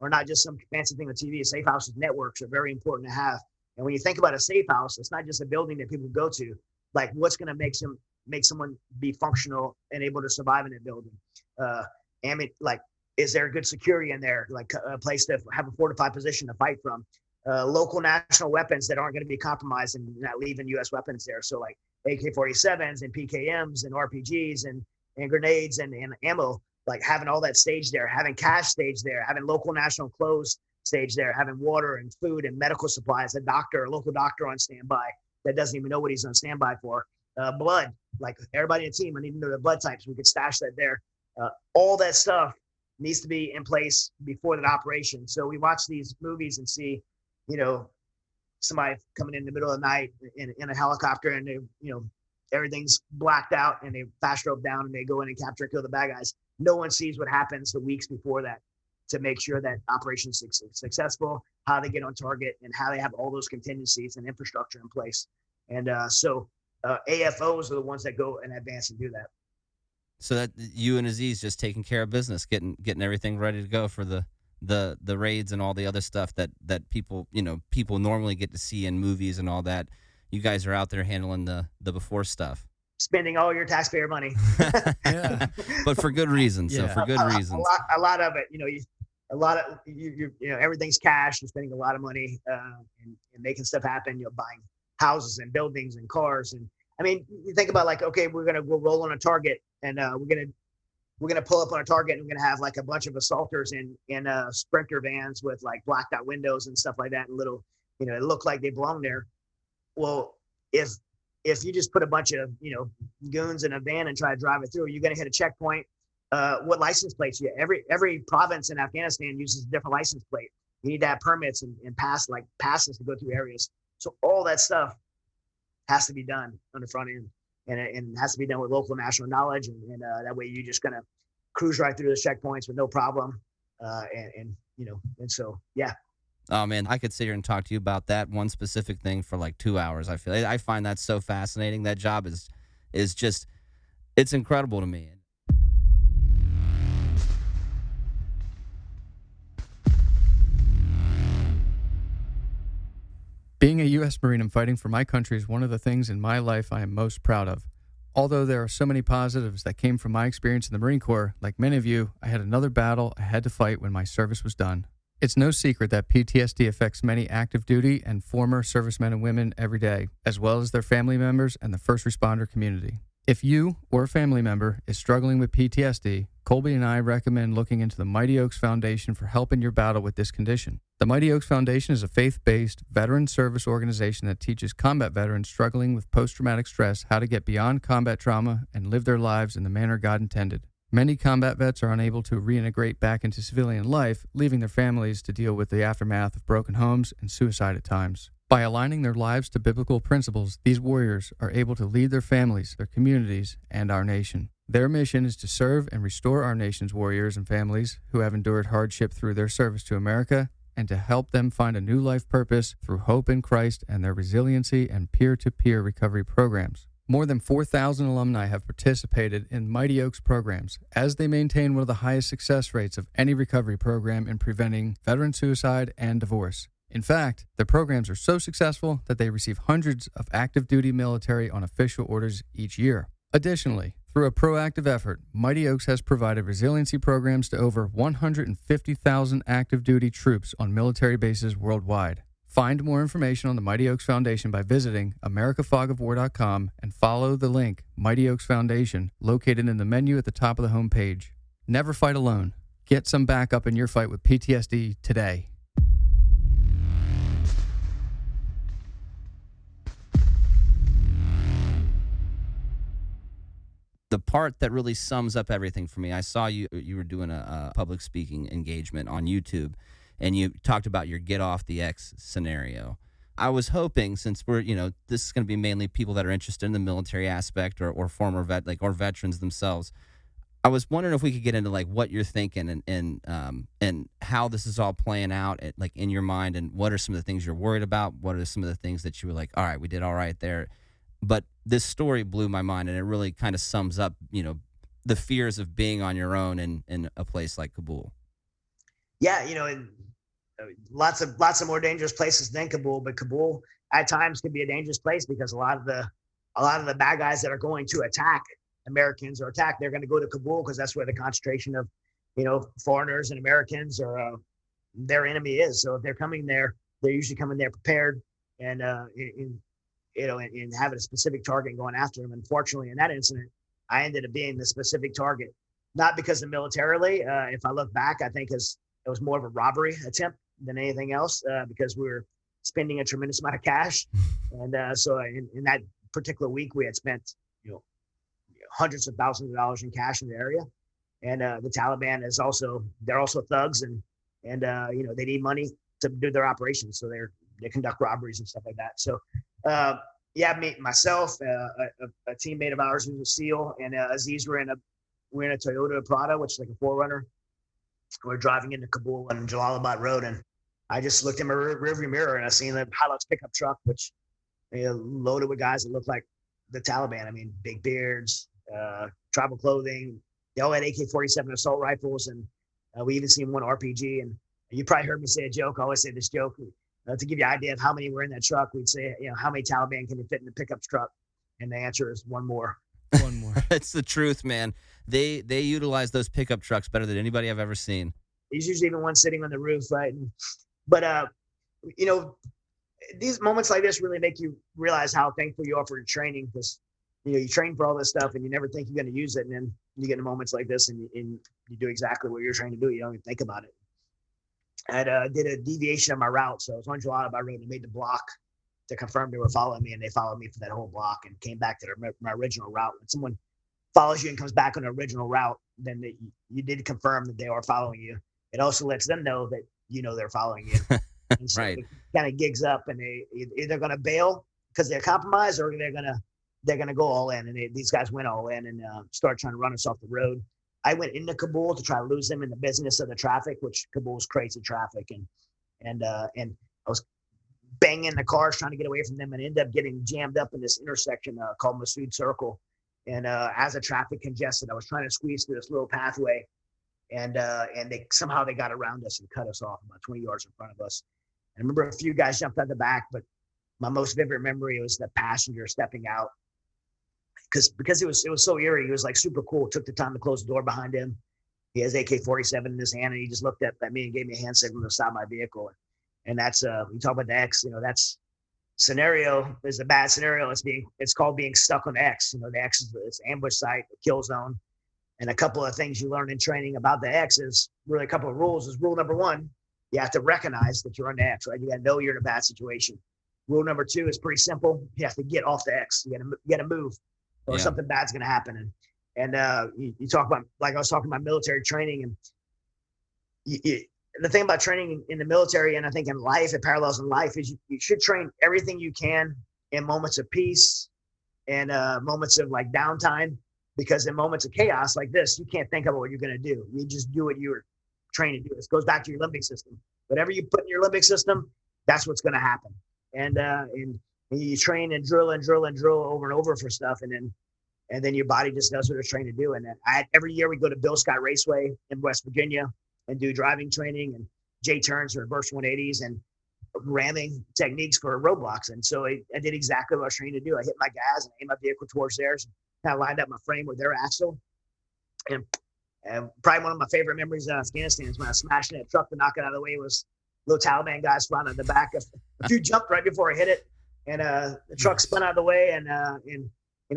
not just some fancy thing on TV. Safe houses networks are very important to have. And when you think about a safe house, it's not just a building that people go to. Like, what's going to make someone be functional and able to survive in that building? Is there good security in there? Like a place to have a fortified position to fight from? Local national weapons that aren't going to be compromised and not leaving U.S. weapons there. So like AK-47s and PKMs and RPGs and grenades and ammo, like having all that staged there, having cash staged there, having local national clothes staged there, having water and food and medical supplies, a local doctor on standby that doesn't even know what he's on standby for. Blood, like everybody in the team, I need to know the blood types. We could stash that there. All that stuff needs to be in place before that operation. So we watch these movies and see, somebody coming in the middle of the night in a helicopter, and they, everything's blacked out, and they fast drove down and they go in and capture and kill the bad guys. No one sees what happens the weeks before that to make sure that operation's successful, how they get on target, and how they have all those contingencies and infrastructure in place. And so AFOs are the ones that go in advance and do that. So that you and Aziz just taking care of business, getting everything ready to go for the raids and all the other stuff that people normally get to see in movies and all that. You guys are out there handling the before stuff, spending all your taxpayer money. Yeah, but for good reasons. Yeah. So for good reasons. A lot of it, everything's cash. You're spending a lot of money and making stuff happen. Buying houses and buildings and cars. And I mean, you think about like, okay, we're gonna go roll on a target, and we're gonna pull up on a target, and we're gonna have like a bunch of assaulters in Sprinter vans with like blacked out windows and stuff like that, and little, it looked like they belong there. Well, if you just put a bunch of goons in a van and try to drive it through, you're gonna hit a checkpoint. What license plates you? Every province in Afghanistan uses a different license plate. You need to have permits and passes to go through areas. So all that stuff has to be done on the front end, and it has to be done with local national knowledge, and that way you're just gonna cruise right through the checkpoints with no problem, and so yeah. Oh man, I could sit here and talk to you about that one specific thing for like 2 hours. I find that so fascinating. That job is just, it's incredible to me. Being a U.S. Marine and fighting for my country is one of the things in my life I am most proud of. Although there are so many positives that came from my experience in the Marine Corps, like many of you, I had another battle I had to fight when my service was done. It's no secret that PTSD affects many active duty and former servicemen and women every day, as well as their family members and the first responder community. If you or a family member is struggling with PTSD, Colby and I recommend looking into the Mighty Oaks Foundation for help in your battle with this condition. The Mighty Oaks Foundation is a faith-based veteran service organization that teaches combat veterans struggling with post-traumatic stress how to get beyond combat trauma and live their lives in the manner God intended. Many combat vets are unable to reintegrate back into civilian life, leaving their families to deal with the aftermath of broken homes and suicide at times. By aligning their lives to biblical principles, these warriors are able to lead their families, their communities, and our nation. Their mission is to serve and restore our nation's warriors and families who have endured hardship through their service to America, and to help them find a new life purpose through hope in Christ and their resiliency and peer-to-peer recovery programs. More than 4,000 alumni have participated in Mighty Oaks programs, as they maintain one of the highest success rates of any recovery program in preventing veteran suicide and divorce. In fact, the programs are so successful that they receive hundreds of active duty military on official orders each year. Additionally, through a proactive effort, Mighty Oaks has provided resiliency programs to over 150,000 active duty troops on military bases worldwide. Find more information on the Mighty Oaks Foundation by visiting americafogofwar.com and follow the link Mighty Oaks Foundation located in the menu at the top of the homepage. Never fight alone. Get some backup in your fight with PTSD today. The part that really sums up everything for me, I saw you were doing a public speaking engagement on YouTube, and you talked about your get off the X scenario. I was hoping, since we're, this is going to be mainly people that are interested in the military aspect or former or veterans themselves. I was wondering if we could get into like what you're thinking and how this is all playing out in your mind, and what are some of the things you're worried about? What are some of the things that you were like, all right, we did all right there. But this story blew my mind, and it really kind of sums up, the fears of being on your own in a place like Kabul. Yeah, and lots of more dangerous places than Kabul, but Kabul at times can be a dangerous place because a lot of the bad guys that are going to attack Americans or attack, they're going to go to Kabul because that's where the concentration of, foreigners and Americans or their enemy is. So if they're coming there, they're usually coming there prepared and and having a specific target and going after them. Unfortunately, in that incident, I ended up being the specific target, not because of militarily. If I look back, I think it was more of a robbery attempt than anything else because we were spending a tremendous amount of cash. And so in that particular week, we had spent, hundreds of thousands of dollars in cash in the area. And the Taliban they're also thugs and they need money to do their operations. So they conduct robberies and stuff like that. So, myself, a teammate of ours who's a SEAL, and Aziz, we're in a Toyota Prado, which is like a 4Runner. We're driving into Kabul on Jalalabad Road, and I just looked in my rearview mirror and I seen the Hilux pickup truck, which loaded with guys that looked like the Taliban. I mean, big beards, tribal clothing. They all had AK-47 assault rifles, and we even seen one RPG. And you probably heard me say a joke. I always say this joke. To give you an idea of how many were in that truck, we'd say, how many Taliban can you fit in the pickup truck? And the answer is one more. One more. It's the truth, man. They utilize those pickup trucks better than anybody I've ever seen. There's usually even one sitting on the roof, right? But these moments like this really make you realize how thankful you are for your training, because you train for all this stuff and you never think you're going to use it, and then you get into moments like this and you do exactly what you're trying to do. You don't even think about it. I did a deviation of my route, so I was on Jalalabad Road and made the block to confirm they were following me, and they followed me for that whole block and came back to my original route. When someone follows you and comes back on the original route, then you did confirm that they are following you. It also lets them know that they're following you. And so Right. It kind of gigs up, and they either going to bail because they're compromised, or they're gonna go all in. And these guys went all in and start trying to run us off the road. I went into Kabul to try to lose them in the business of the traffic, which Kabul is crazy traffic, and I was banging the cars trying to get away from them, and ended up getting jammed up in this intersection called Masood Circle. And as the traffic congested, I was trying to squeeze through this little pathway, and they somehow got around us and cut us off about 20 yards in front of us. And I remember a few guys jumped out the back, but my most vivid memory was the passenger stepping out because it was so eerie. He was like super cool. Took the time to close the door behind him. He has AK-47 in his hand, and he just looked at me and gave me a hand signal to stop my vehicle. And that's we talk about the X. That's scenario is a bad scenario. It's called being stuck on the X. The X is it's ambush site, a kill zone, and a couple of things you learn in training about the X is really a couple of rules. Is rule number one, you have to recognize that you're on the X, right? You got to know you're in a bad situation. Rule number two is pretty simple. You have to get off the X. You got to move, or something bad's going to happen. And you talk about, like I was talking about military training, and the thing about training in the military, and I think in life, it parallels in life, is you should train everything you can in moments of peace and moments of like downtime, because in moments of chaos like this, you can't think about what you're going to do. You just do what you were trained to do. This goes back to your limbic system. Whatever you put in your limbic system, that's what's going to happen. And you train and drill over and over for stuff, and then your body just does what it's trained to do. And every year we go to Bill Scott Raceway in West Virginia and do driving training and J-turns or reverse 180s and ramming techniques for roadblocks. And so I did exactly what I was trained to do. I hit my gas and aimed my vehicle towards theirs, and kind of lined up my frame with their axle. And probably one of my favorite memories of Afghanistan is when I was smashing that truck to knock it out of the way. Was little Taliban guys flying on the back. A few jumped right before I hit it, and the truck spun out of the way. And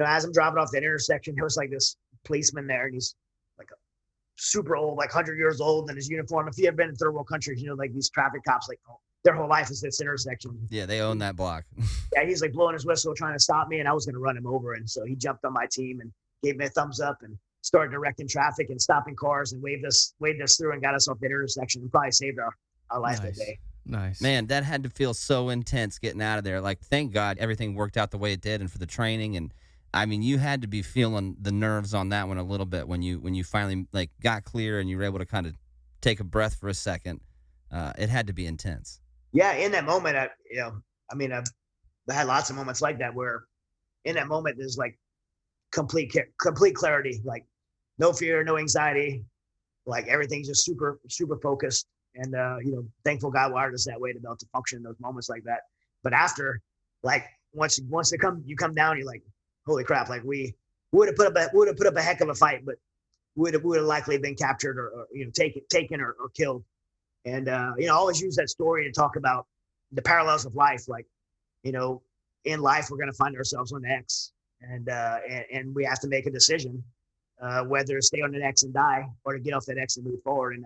as I'm driving off that intersection, there was like this policeman there, and he's like a super old, like 100 years old in his uniform. If you have been in third world countries, like these traffic cops, like their whole life is this intersection. Yeah, they own that block. Yeah, he's like blowing his whistle, trying to stop me, and I was going to run him over. And so he jumped on my team and gave me a thumbs up and started directing traffic and stopping cars and waved us through and got us off the intersection and probably saved our life that day. Nice. Man, that had to feel so intense getting out of there. Like, thank God everything worked out the way it did, and for the training. And I mean, you had to be feeling the nerves on that one a little bit when you finally like got clear and you were able to kind of take a breath for a second. It had to be intense. Yeah, in that moment, I had lots of moments like that where, in that moment, there's like complete clarity, like no fear, no anxiety, like everything's just super focused. And thankful God wired us that way to be able to function in those moments like that. But after, like once you come down, you're like, holy crap! Like we would have put up a heck of a fight, but would have likely been captured or taken or killed. And I always use that story to talk about the parallels of life. Like, in life we're going to find ourselves on the X, and we have to make a decision whether to stay on the X and die or to get off that X and move forward.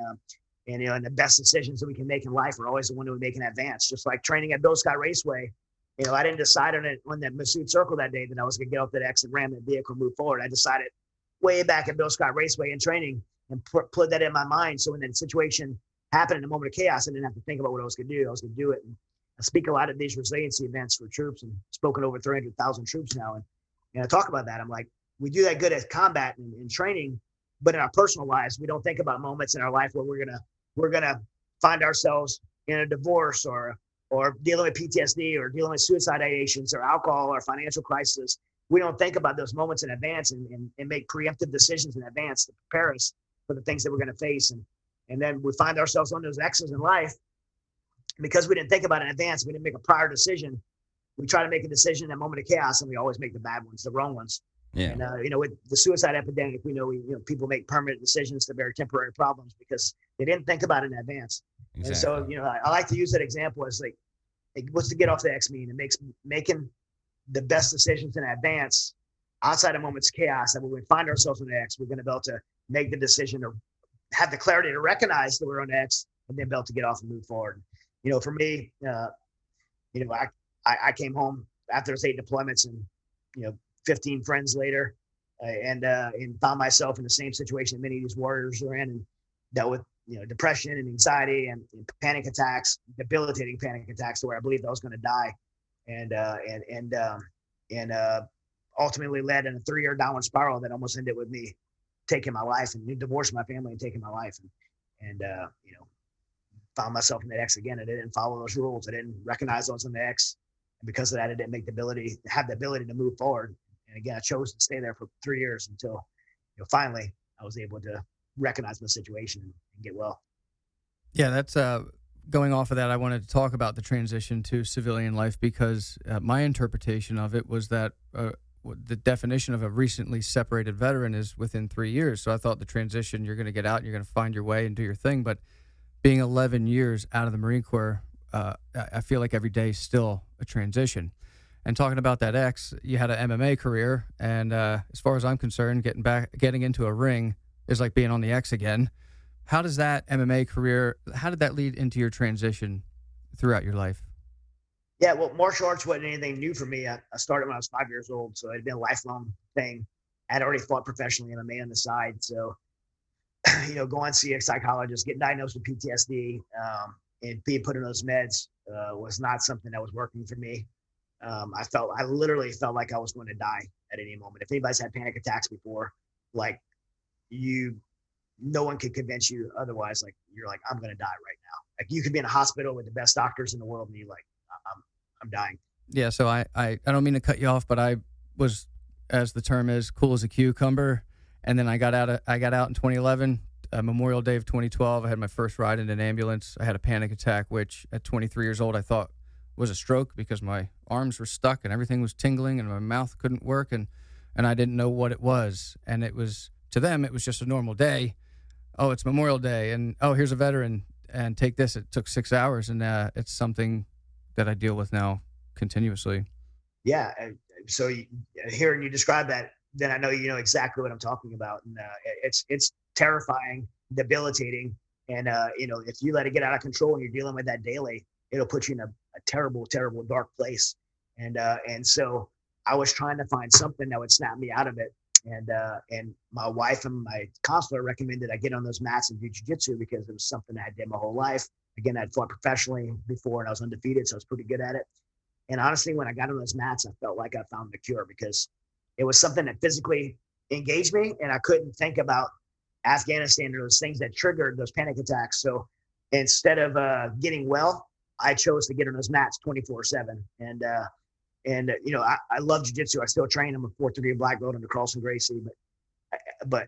And the best decisions that we can make in life are always the one that we make in advance. Just like training at Bill Scott Raceway, I didn't decide on that Massoud Circle that day that I was going to get off that X and ram that vehicle and move forward. I decided way back at Bill Scott Raceway in training and put that in my mind. So when that situation happened in a moment of chaos, I didn't have to think about what I was going to do. I was going to do it. And I speak a lot at these resiliency events for troops, and spoken over 300,000 troops now. And I talk about that. I'm like, we do that good at combat and training, but in our personal lives, we don't think about moments in our life where we're gonna find ourselves in a divorce or dealing with PTSD or dealing with suicide ideations or alcohol or financial crisis. We don't think about those moments in advance and make preemptive decisions in advance to prepare us for the things that we're going to face. And then we find ourselves on those X's in life because we didn't think about it in advance. We didn't make a prior decision. We try to make a decision in a moment of chaos, and we always make the bad ones, the wrong ones. Yeah. And with the suicide epidemic, we know people make permanent decisions to very temporary problems because they didn't think about it in advance. Exactly. And so, I like to use that example as like what's to get off the X mean? It makes making the best decisions in advance outside of moments of chaos. And when we find ourselves on the X, we're going to be able to make the decision or have the clarity to recognize that we're on the X and then be able to get off and move forward. For me, I came home after those 8 deployments and, 15 friends later, and found myself in the same situation many of these warriors are in, and dealt with depression and anxiety and panic attacks, debilitating panic attacks, to where I believed I was going to die, and ultimately led in a 3-year downward spiral that almost ended with me taking my life and divorcing my family and taking my life, and found myself in the X again. I didn't follow those rules. I didn't recognize those in the X, and because of that, I didn't have the ability to move forward. And again, I chose to stay there for 3 years until, finally I was able to recognize my situation and get well. Yeah, that's going off of that. I wanted to talk about the transition to civilian life because my interpretation of it was that the definition of a recently separated veteran is within 3 years. So I thought the transition, you're going to get out and you're going to find your way and do your thing. But being 11 years out of the Marine Corps, I feel like every day is still a transition. And talking about that X, you had an MMA career, and as far as I'm concerned, getting into a ring is like being on the X again. How does that MMA career, how did that lead into your transition throughout your life? Yeah, well, martial arts wasn't anything new for me. I started when I was 5 years old, so it had been a lifelong thing. I'd already fought professionally MMA on the side, so going to see a psychologist, getting diagnosed with PTSD, and being put on those meds was not something that was working for me. I literally felt like I was going to die at any moment. If anybody's had panic attacks before, like no one can convince you otherwise. Like you're like, I'm going to die right now. Like you could be in a hospital with the best doctors in the world, and you're like, I'm dying. Yeah. So I don't mean to cut you off, but I was, as the term is, cool as a cucumber. And then I got out in 2011, Memorial Day of 2012. I had my first ride in an ambulance. I had a panic attack, which at 23 years old, I thought was a stroke because my arms were stuck and everything was tingling and my mouth couldn't work. And I didn't know what it was. And it was, to them, it was just a normal day. Oh, it's Memorial Day. And, oh, here's a veteran. And take this. It took 6 hours. And it's something that I deal with now continuously. Yeah. So hearing you describe that, then I know you know exactly what I'm talking about. And it's terrifying, debilitating. And, if you let it get out of control and you're dealing with that daily, it'll put you in a terrible, terrible, dark place. And so I was trying to find something that would snap me out of it. And my wife and my counselor recommended I get on those mats and do jiu-jitsu because it was something I did my whole life. Again, I'd fought professionally before and I was undefeated, so I was pretty good at it. And honestly, when I got on those mats, I felt like I found the cure because it was something that physically engaged me, and I couldn't think about Afghanistan or those things that triggered those panic attacks. So instead of getting well, I chose to get on those mats 24/7. And I love jiu-jitsu. I still train. I'm a 4th degree black belt under Carlson Gracie, but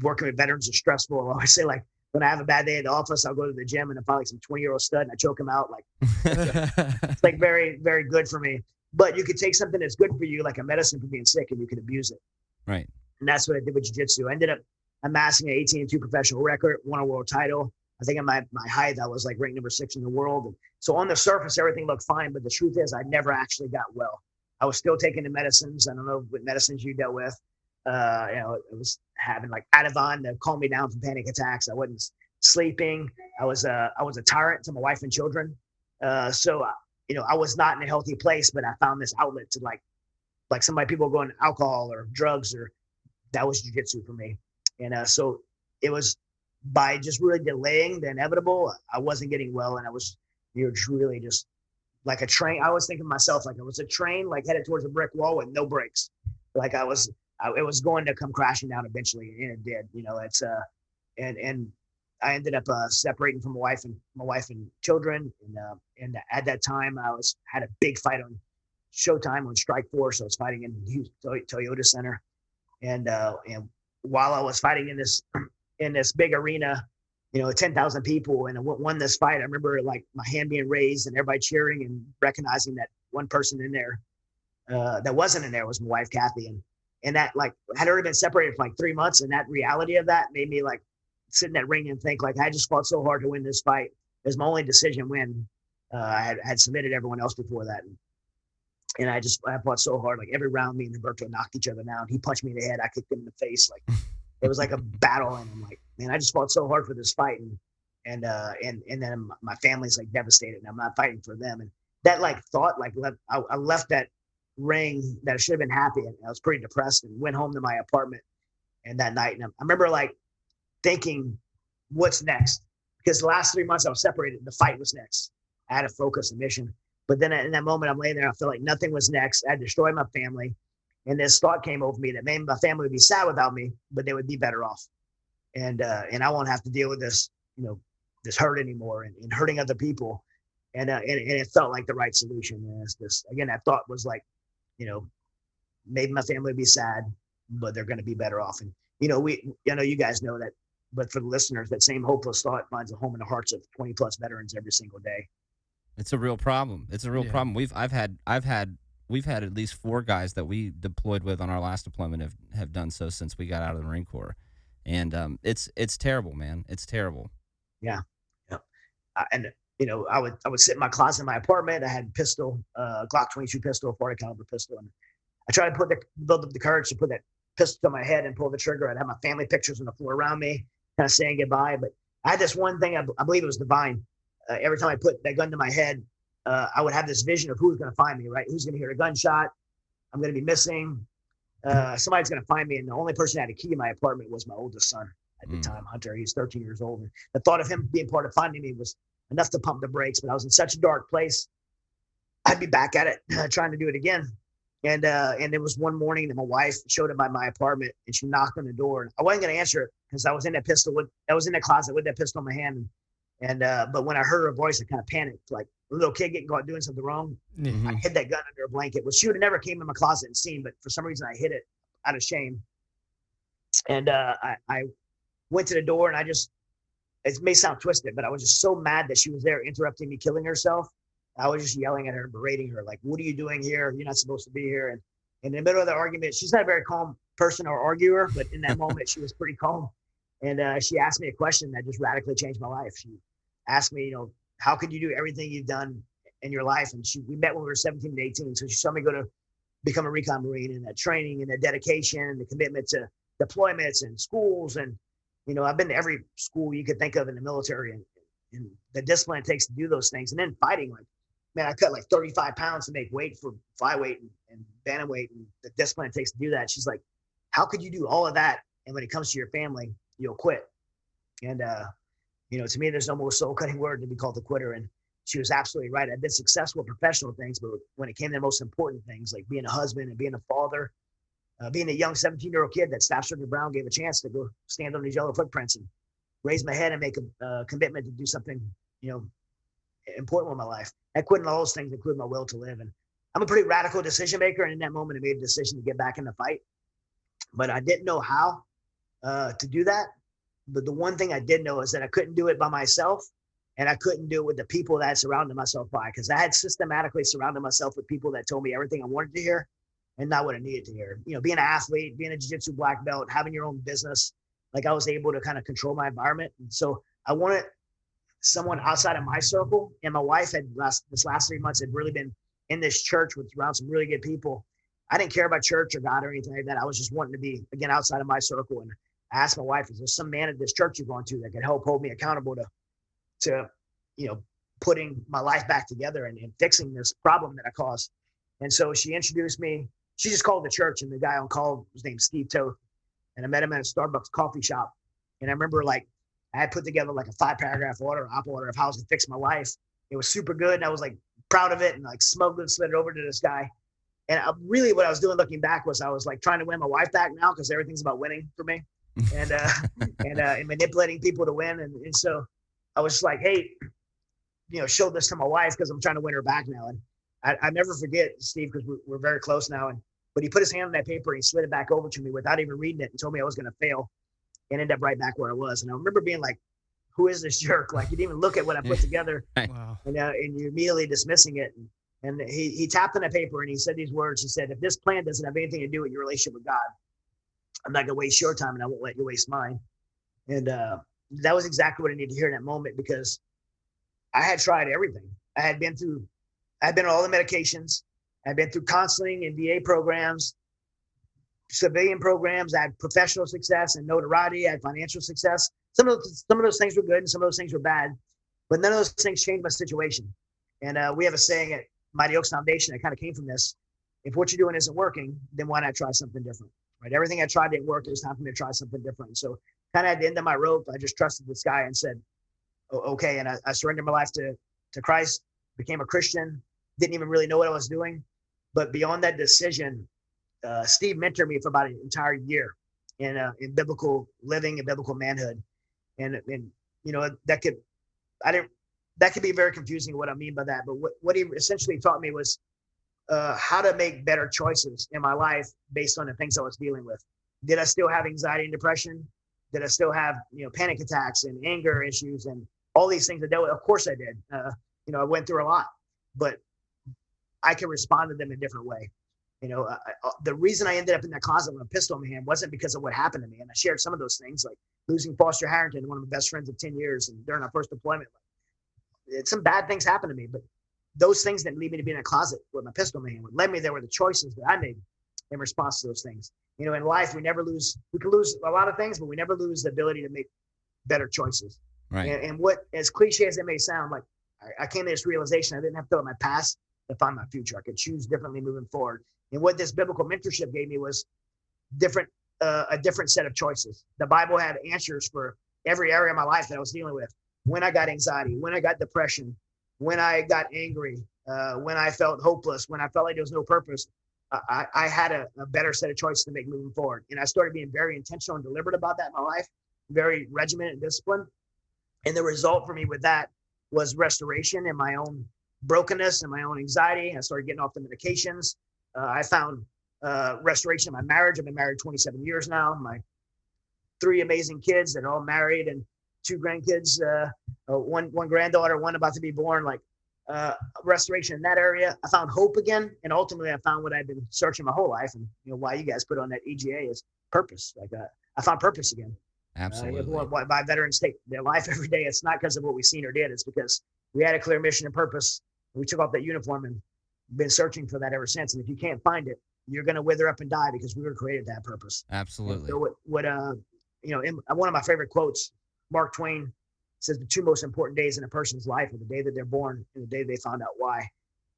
working with veterans is stressful. I always say, like, when I have a bad day at the office, I'll go to the gym and I find like some 20-year-old stud and I choke him out. Like, it's like very, very good for me. But you could take something that's good for you, like a medicine for being sick, and you can abuse it. Right. And that's what I did with jiu-jitsu. I ended up amassing an 18-2 professional record, won a world title. I think at my height, I was like ranked number 6 in the world. And so on the surface, everything looked fine. But the truth is, I never actually got well. I was still taking the medicines. I don't know what medicines you dealt with. I was having like Ativan to calm me down from panic attacks. I wasn't sleeping. I was a tyrant to my wife and children. So I was not in a healthy place, but I found this outlet to like people going to alcohol or drugs, or that was jiu-jitsu for me. And so it was by just really delaying the inevitable. I wasn't getting well, and I was really just like a train. I was thinking to myself like I was a train like headed towards a brick wall with no brakes. Like it was going to come crashing down eventually, and it did. And I ended up separating from my wife and children. And at that time, I had a big fight on Showtime on Strike Force. I was fighting in Toyota Center, and while I was fighting in this big arena, 10,000 people, and I won this fight. I remember like my hand being raised and everybody cheering and recognizing that one person in there that wasn't in there was my wife, Kathy, and that like had already been separated for like 3 months, and that reality of that made me like sit in that ring and think like I just fought so hard to win this fight. It was my only decision win. I had submitted everyone else before that, and I fought so hard. Like every round, me and Roberto knocked each other down. He punched me in the head. I kicked him in the face. Like it was like a battle, and I'm like, man, I just fought so hard for this fight, and then my family's like devastated, and I'm not fighting for them. And that like thought like I left that ring that I should have been happy, and I was pretty depressed, and went home to my apartment. And that night, and I remember like thinking, what's next? Because the last 3 months I was separated, the fight was next. I had a focus, a mission. But then in that moment, I'm laying there, I felt like nothing was next. I had destroyed my family. And this thought came over me that maybe my family would be sad without me, but they would be better off. And I won't have to deal with this, this hurt anymore and hurting other people. And it felt like the right solution. And it's this, again, that thought was like, maybe my family would be sad, but they're going to be better off. And, I know you guys know that, but for the listeners, that same hopeless thought finds a home in the hearts of 20+ veterans every single day. It's a real problem. It's a real problem. I've had we've had at least 4 guys that we deployed with on our last deployment have done so since we got out of the Marine Corps, and it's terrible, man. It's terrible. Yeah. Yeah. And I would sit in my closet in my apartment. I had a pistol, Glock 22 pistol, 40 caliber pistol, and I tried to build up the courage to put that pistol to my head and pull the trigger. I'd have my family pictures on the floor around me, kind of saying goodbye. But I had this one thing. I believe it was divine. Every time I put that gun to my head, I would have this vision of who's going to find me, right? Who's going to hear a gunshot? I'm going to be missing. Somebody's going to find me. And the only person that had a key in my apartment was my oldest son at the time, Hunter. He's 13 years old. And the thought of him being part of finding me was enough to pump the brakes. But I was in such a dark place. I'd be back at it, trying to do it again. And it was one morning that my wife showed up by my apartment, and she knocked on the door. And I wasn't going to answer it because I was in that closet with that pistol in my hand. But when I heard her voice, I kind of panicked, like a little kid getting caught doing something wrong. Mm-hmm. I hid that gun under a blanket, which she would have never came in my closet and seen, but for some reason I hid it out of shame. And I went to the door, and it may sound twisted, but I was just so mad that she was there interrupting me killing herself. I was just yelling at her, berating her, like, what are you doing here? You're not supposed to be here. And in the middle of the argument, she's not a very calm person or arguer, but in that moment, she was pretty calm. And she asked me a question that just radically changed my life. She asked me, how could you do everything you've done in your life? And we met when we were 17 and 18. So she saw me go to become a Recon Marine, and that training and that dedication and the commitment to deployments and schools. And, I've been to every school you could think of in the military, and the discipline it takes to do those things. And then fighting, like, man, I cut like 35 pounds to make weight for flyweight and bantamweight, and the discipline it takes to do that. She's like, how could you do all of that? And when it comes to your family, you'll quit. And, to me, there's no more soul cutting word to be called a quitter. And she was absolutely right. I've been successful at professional things, but when it came to the most important things, like being a husband and being a father, being a young 17-year-old kid that Staff Sergeant Brown gave a chance to go stand on these yellow footprints and raise my head and make a commitment to do something, important with my life. I quit all those things, including my will to live. And I'm a pretty radical decision maker. And in that moment, I made a decision to get back in the fight, but I didn't know how to do that. But the one thing I did know is that I couldn't do it by myself, and I couldn't do it with the people that I surrounded myself by, because I had systematically surrounded myself with people that told me everything I wanted to hear and not what I needed to hear. Being an athlete, being a jiu-jitsu black belt, having your own business, like I was able to kind of control my environment. And so I wanted someone outside of my circle. And my wife this last 3 months had really been in this church around some really good people. I didn't care about church or God or anything like that. I was just wanting to be, again, outside of my circle. And I asked my wife, is there some man at this church you're going to that can help hold me accountable to putting my life back together and fixing this problem that I caused? And so she introduced me. She just called the church, and the guy on call was named Steve Toth. And I met him at a Starbucks coffee shop. And I remember, like, I had put together like a 5-paragraph order of how I was going to fix my life. It was super good. And I was like proud of it, and like smuggled and slid it over to this guy. And really what I was doing looking back was I was like trying to win my wife back now, because everything's about winning for me. And manipulating people to win. And so I was just like, hey, show this to my wife, because I'm trying to win her back now. And I never forget Steve, because we're very close now. But he put his hand on that paper and he slid it back over to me without even reading it, and told me I was going to fail and end up right back where I was. And I remember being like, who is this jerk? Like, you didn't even look at what I put together. Wow. And you're immediately dismissing it. And he tapped on that paper and he said these words. He said, if this plan doesn't have anything to do with your relationship with God, I'm not going to waste your time, and I won't let you waste mine. And that was exactly what I needed to hear in that moment, because I had tried everything. I had been on all the medications. I'd been through counseling and VA programs, civilian programs. I had professional success and notoriety. I had financial success. Some of those things were good, and some of those things were bad, but none of those things changed my situation. And we have a saying at Mighty Oaks Foundation that kind of came from this: if what you're doing isn't working, then why not try something different? Right? Everything I tried didn't work. It was time for me to try something different. And so kind of at the end of my rope, I just trusted this guy and said, okay. And I surrendered my life to Christ, became a Christian, didn't even really know what I was doing. But beyond that decision, Steve mentored me for about an entire year in biblical living and biblical manhood. And that could be very confusing what I mean by that. But what he essentially taught me was how to make better choices in my life based on the things I was dealing with. Did I still have anxiety and depression? Did I still have panic attacks and anger issues and all these things I dealt with? Of course I did. I went through a lot, but I can respond to them in a different way. The reason I ended up in that closet with a pistol in my hand wasn't because of what happened to me. And I shared some of those things, like losing Foster Harrington, one of my best friends of 10 years, and during our first deployment. Some bad things happened to me, but those things didn't lead me to be in a closet with my pistol in my hand. What led me there were the choices that I made in response to those things. In life, we can lose a lot of things, but we never lose the ability to make better choices. Right. And what, as cliche as it may sound, like I came to this realization, I didn't have to go to my past to find my future. I could choose differently moving forward. And what this biblical mentorship gave me was a different set of choices. The Bible had answers for every area of my life that I was dealing with. When I got anxiety, when I got depression, when I got angry, when I felt hopeless, when I felt like there was no purpose, I had a better set of choices to make moving forward. And I started being very intentional and deliberate about that in my life, very regimented and disciplined. And the result for me with that was restoration in my own brokenness and my own anxiety. I started getting off the medications. I found restoration in my marriage. I've been married 27 years now. My 3 amazing kids that are all married, and 2 grandkids, one granddaughter, one about to be born, restoration in that area. I found hope again. And ultimately I found what I've been searching my whole life. And why you guys put on that EGA is purpose. I found purpose again. Absolutely. Why veterans take their life every day. It's not because of what we've seen or did. It's because we had a clear mission and purpose. We took off that uniform and been searching for that ever since. And if you can't find it, you're going to wither up and die, because we were created to have purpose. Absolutely. So in one of my favorite quotes, Mark Twain says the 2 most important days in a person's life are the day that they're born and the day they found out why.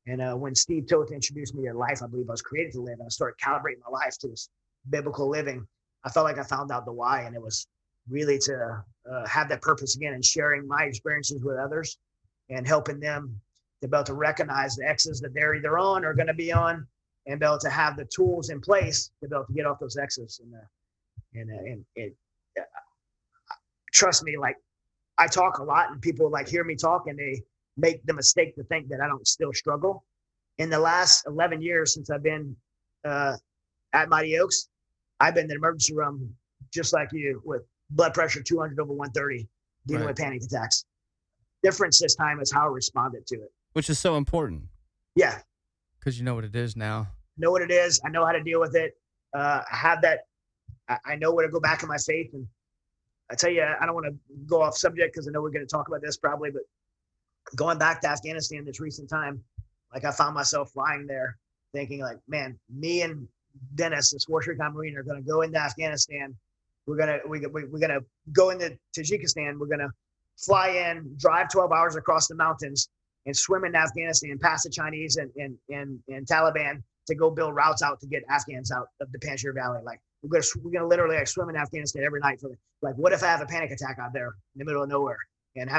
And when Steve Toth introduced me to life, I believe I was created to live, and I started calibrating my life to this biblical living. I felt like I found out the why, and it was really to have that purpose again, and sharing my experiences with others and helping them to be able to recognize the X's that they're either on or going to be on, and be able to have the tools in place to be able to get off those X's. Trust me, I talk a lot, and people hear me talk, and they make the mistake to think that I don't still struggle. In the last 11 years since I've been at Mighty Oaks, I've been in the emergency room just like you, with blood pressure 200 over 130, dealing with panic attacks. Difference this time is how I responded to it. Which is so important. Yeah. Because you know what it is now. Know what it is. I know how to deal with it. I have that. I know where to go back in my faith. And I tell you, I don't want to go off subject, because I know we're going to talk about this probably, but going back to Afghanistan this recent time, I found myself flying there thinking man, me and Dennis, this Force Recon Marine, are going to go into Afghanistan. We're going to go into Tajikistan. We're going to fly in, drive 12 hours across the mountains, and swim into Afghanistan past the Chinese and Taliban to go build routes out to get Afghans out of the Panjshir Valley. We're gonna literally swim in Afghanistan every night for what if I have a panic attack out there in the middle of nowhere, and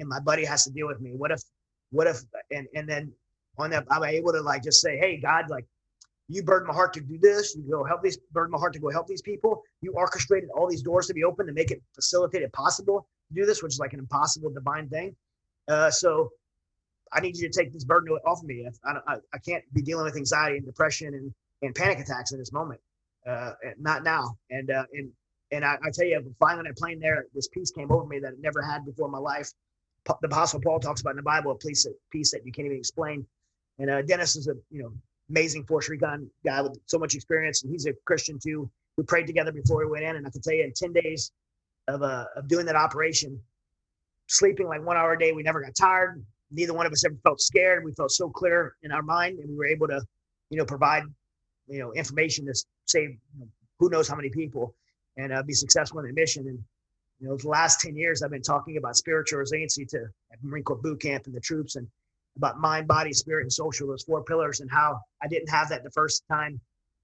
my buddy has to deal with me? What if and then on that I'm able to just say, hey God, you burdened my heart to do this. Burdened my heart to go help these people. You orchestrated all these doors to be open to make it facilitated possible to do this, which is an impossible divine thing. So I need you to take this burden off of me. I can't be dealing with anxiety and depression and panic attacks in this moment. Not now. And I tell you, flying on that plane there, this peace came over me that I never had before in my life. The Apostle Paul talks about in the Bible a peace that you can't even explain. And Dennis is amazing Force Recon guy with so much experience, and he's a Christian too. We prayed together before we went in, and I can tell you, in 10 days of doing that operation, sleeping 1 hour a day, we never got tired. Neither one of us ever felt scared. We felt so clear in our mind, and we were able to, provide, information to save who knows how many people, and be successful in the mission. And the last 10 years, I've been talking about spiritual resiliency at Marine Corps boot camp and the troops, and about mind, body, spirit, and social, those 4 pillars, and how I didn't have that the first time.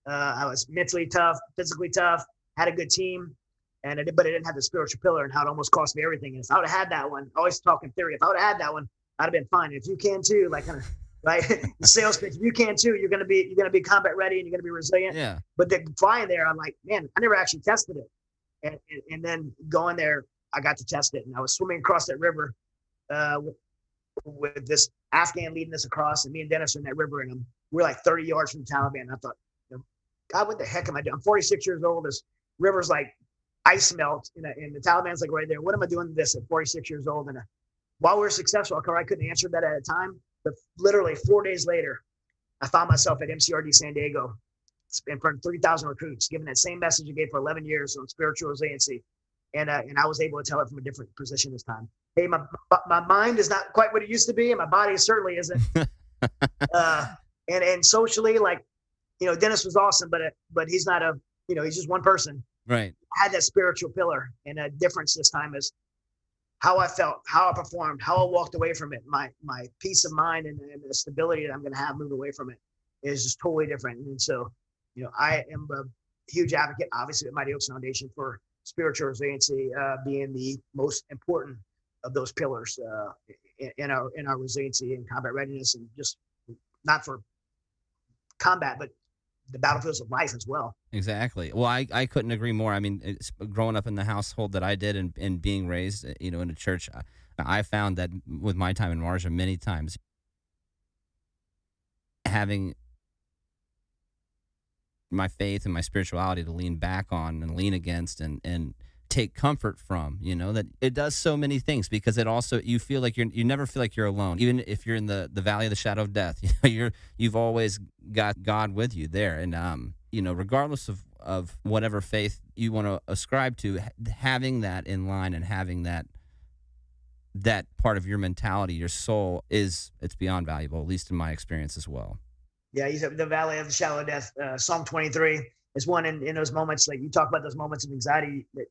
I was mentally tough, physically tough, had a good team, but I didn't have the spiritual pillar, and how it almost cost me everything. And if I would have had that one, always talking theory, if I would have had that one, I'd have been fine. If you can too, right? The sales pitch, if you can too, you're gonna be combat ready, and you're gonna be resilient. Yeah. But the flying there, I'm man, I never actually tested it. And then going there, I got to test it, and I was swimming across that river with this Afghan leading us across, and me and Dennis are in that river, and we're 30 yards from the Taliban. I thought, God, what the heck am I doing? I'm 46 years old. This river's ice melt, and the Taliban's right there. What am I doing to this at 46 years old? And while we were successful, I couldn't answer that at a time, but literally 4 days later, I found myself at MCRD San Diego in front of 3,000 recruits, giving that same message I gave for 11 years on spiritual resiliency. And I was able to tell it from a different position this time. Hey, my mind is not quite what it used to be, and my body certainly isn't. And socially, like, Dennis was awesome, but he's not he's just one person. Right. I had that spiritual pillar, and a difference this time is how I felt, how I performed, how I walked away from it. My peace of mind and the stability that I'm going to have moving away from it is just totally different. And so, I am a huge advocate, obviously, at Mighty Oaks Foundation for spiritual resiliency being the most important of those pillars in our resiliency and combat readiness, and just not for combat, but the battlefields of life as well. Exactly. Well, I couldn't agree more. I mean, growing up in the household that I did and being raised, in a church, I found that with my time in Marja, many times having my faith and my spirituality to lean back on and lean against and take comfort from, that it does so many things, because it also, you feel like you never feel like you're alone. Even if you're in the valley of the shadow of death, you've always got God with you there. And, regardless of whatever faith you want to ascribe to, having that in line and having that part of your mentality, your soul, it's beyond valuable, at least in my experience as well. Yeah, you said the valley of the shadow of death. Psalm 23 is one in those moments, like you talk about those moments of anxiety that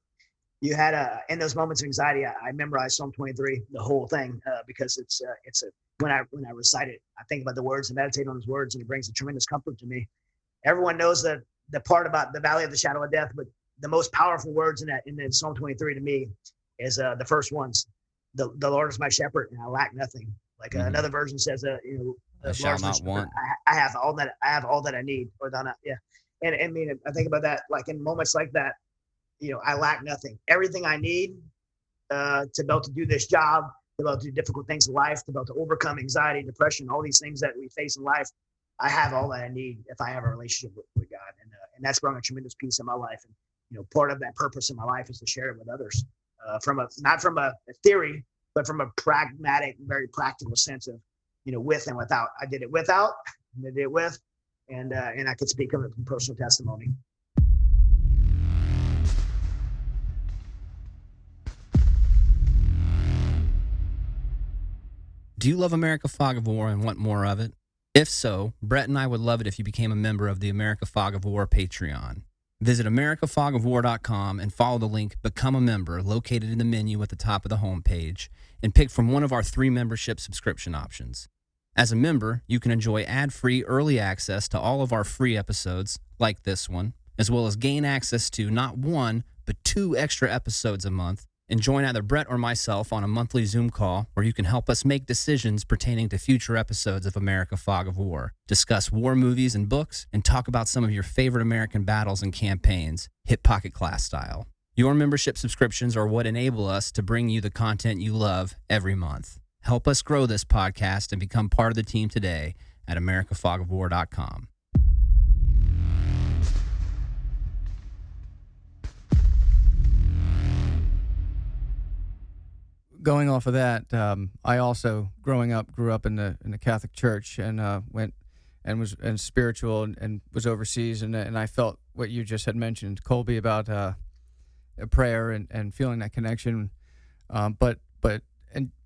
you had. In those moments of anxiety, I memorized Psalm 23, the whole thing, because it's when I recite it, I think about the words and meditate on those words, and it brings a tremendous comfort to me. Everyone knows the part about the valley of the shadow of death, but the most powerful words in Psalm 23 to me is the first ones. The Lord is my shepherd, and I lack nothing. Like another version says, I shall not want. I have all that I need, or not. Yeah, and I mean, I think about that, like in moments like that, I lack nothing. Everything I need to be able to do this job, to be able to do difficult things in life, to be able to overcome anxiety, depression, all these things that we face in life. I have all that I need if I have a relationship with God, and that's brought a tremendous peace in my life. And part of that purpose in my life is to share it with others, not from a theory, but from a pragmatic, very practical sense of, with and without. I did it without, and I did it with, and I could speak of it from personal testimony. Do you love America Fog of War and want more of it? If so, Brett and I would love it if you became a member of the America Fog of War Patreon. Visit americafogofwar.com and follow the link Become a Member located in the menu at the top of the homepage, and pick from one of our 3 membership subscription options. As a member, you can enjoy ad-free early access to all of our free episodes, like this one, as well as gain access to not 1, but 2 extra episodes a month, and join either Brett or myself on a monthly Zoom call where you can help us make decisions pertaining to future episodes of America Fog of War, discuss war movies and books, and talk about some of your favorite American battles and campaigns, hip pocket class style. Your membership subscriptions are what enable us to bring you the content you love every month. Help us grow this podcast and become part of the team today at americafogofwar.com. Going off of that, I also, growing up, grew up in the Catholic Church, and went and was spiritual and was overseas, and I felt what you just had mentioned, Colby, about a prayer and feeling that connection. But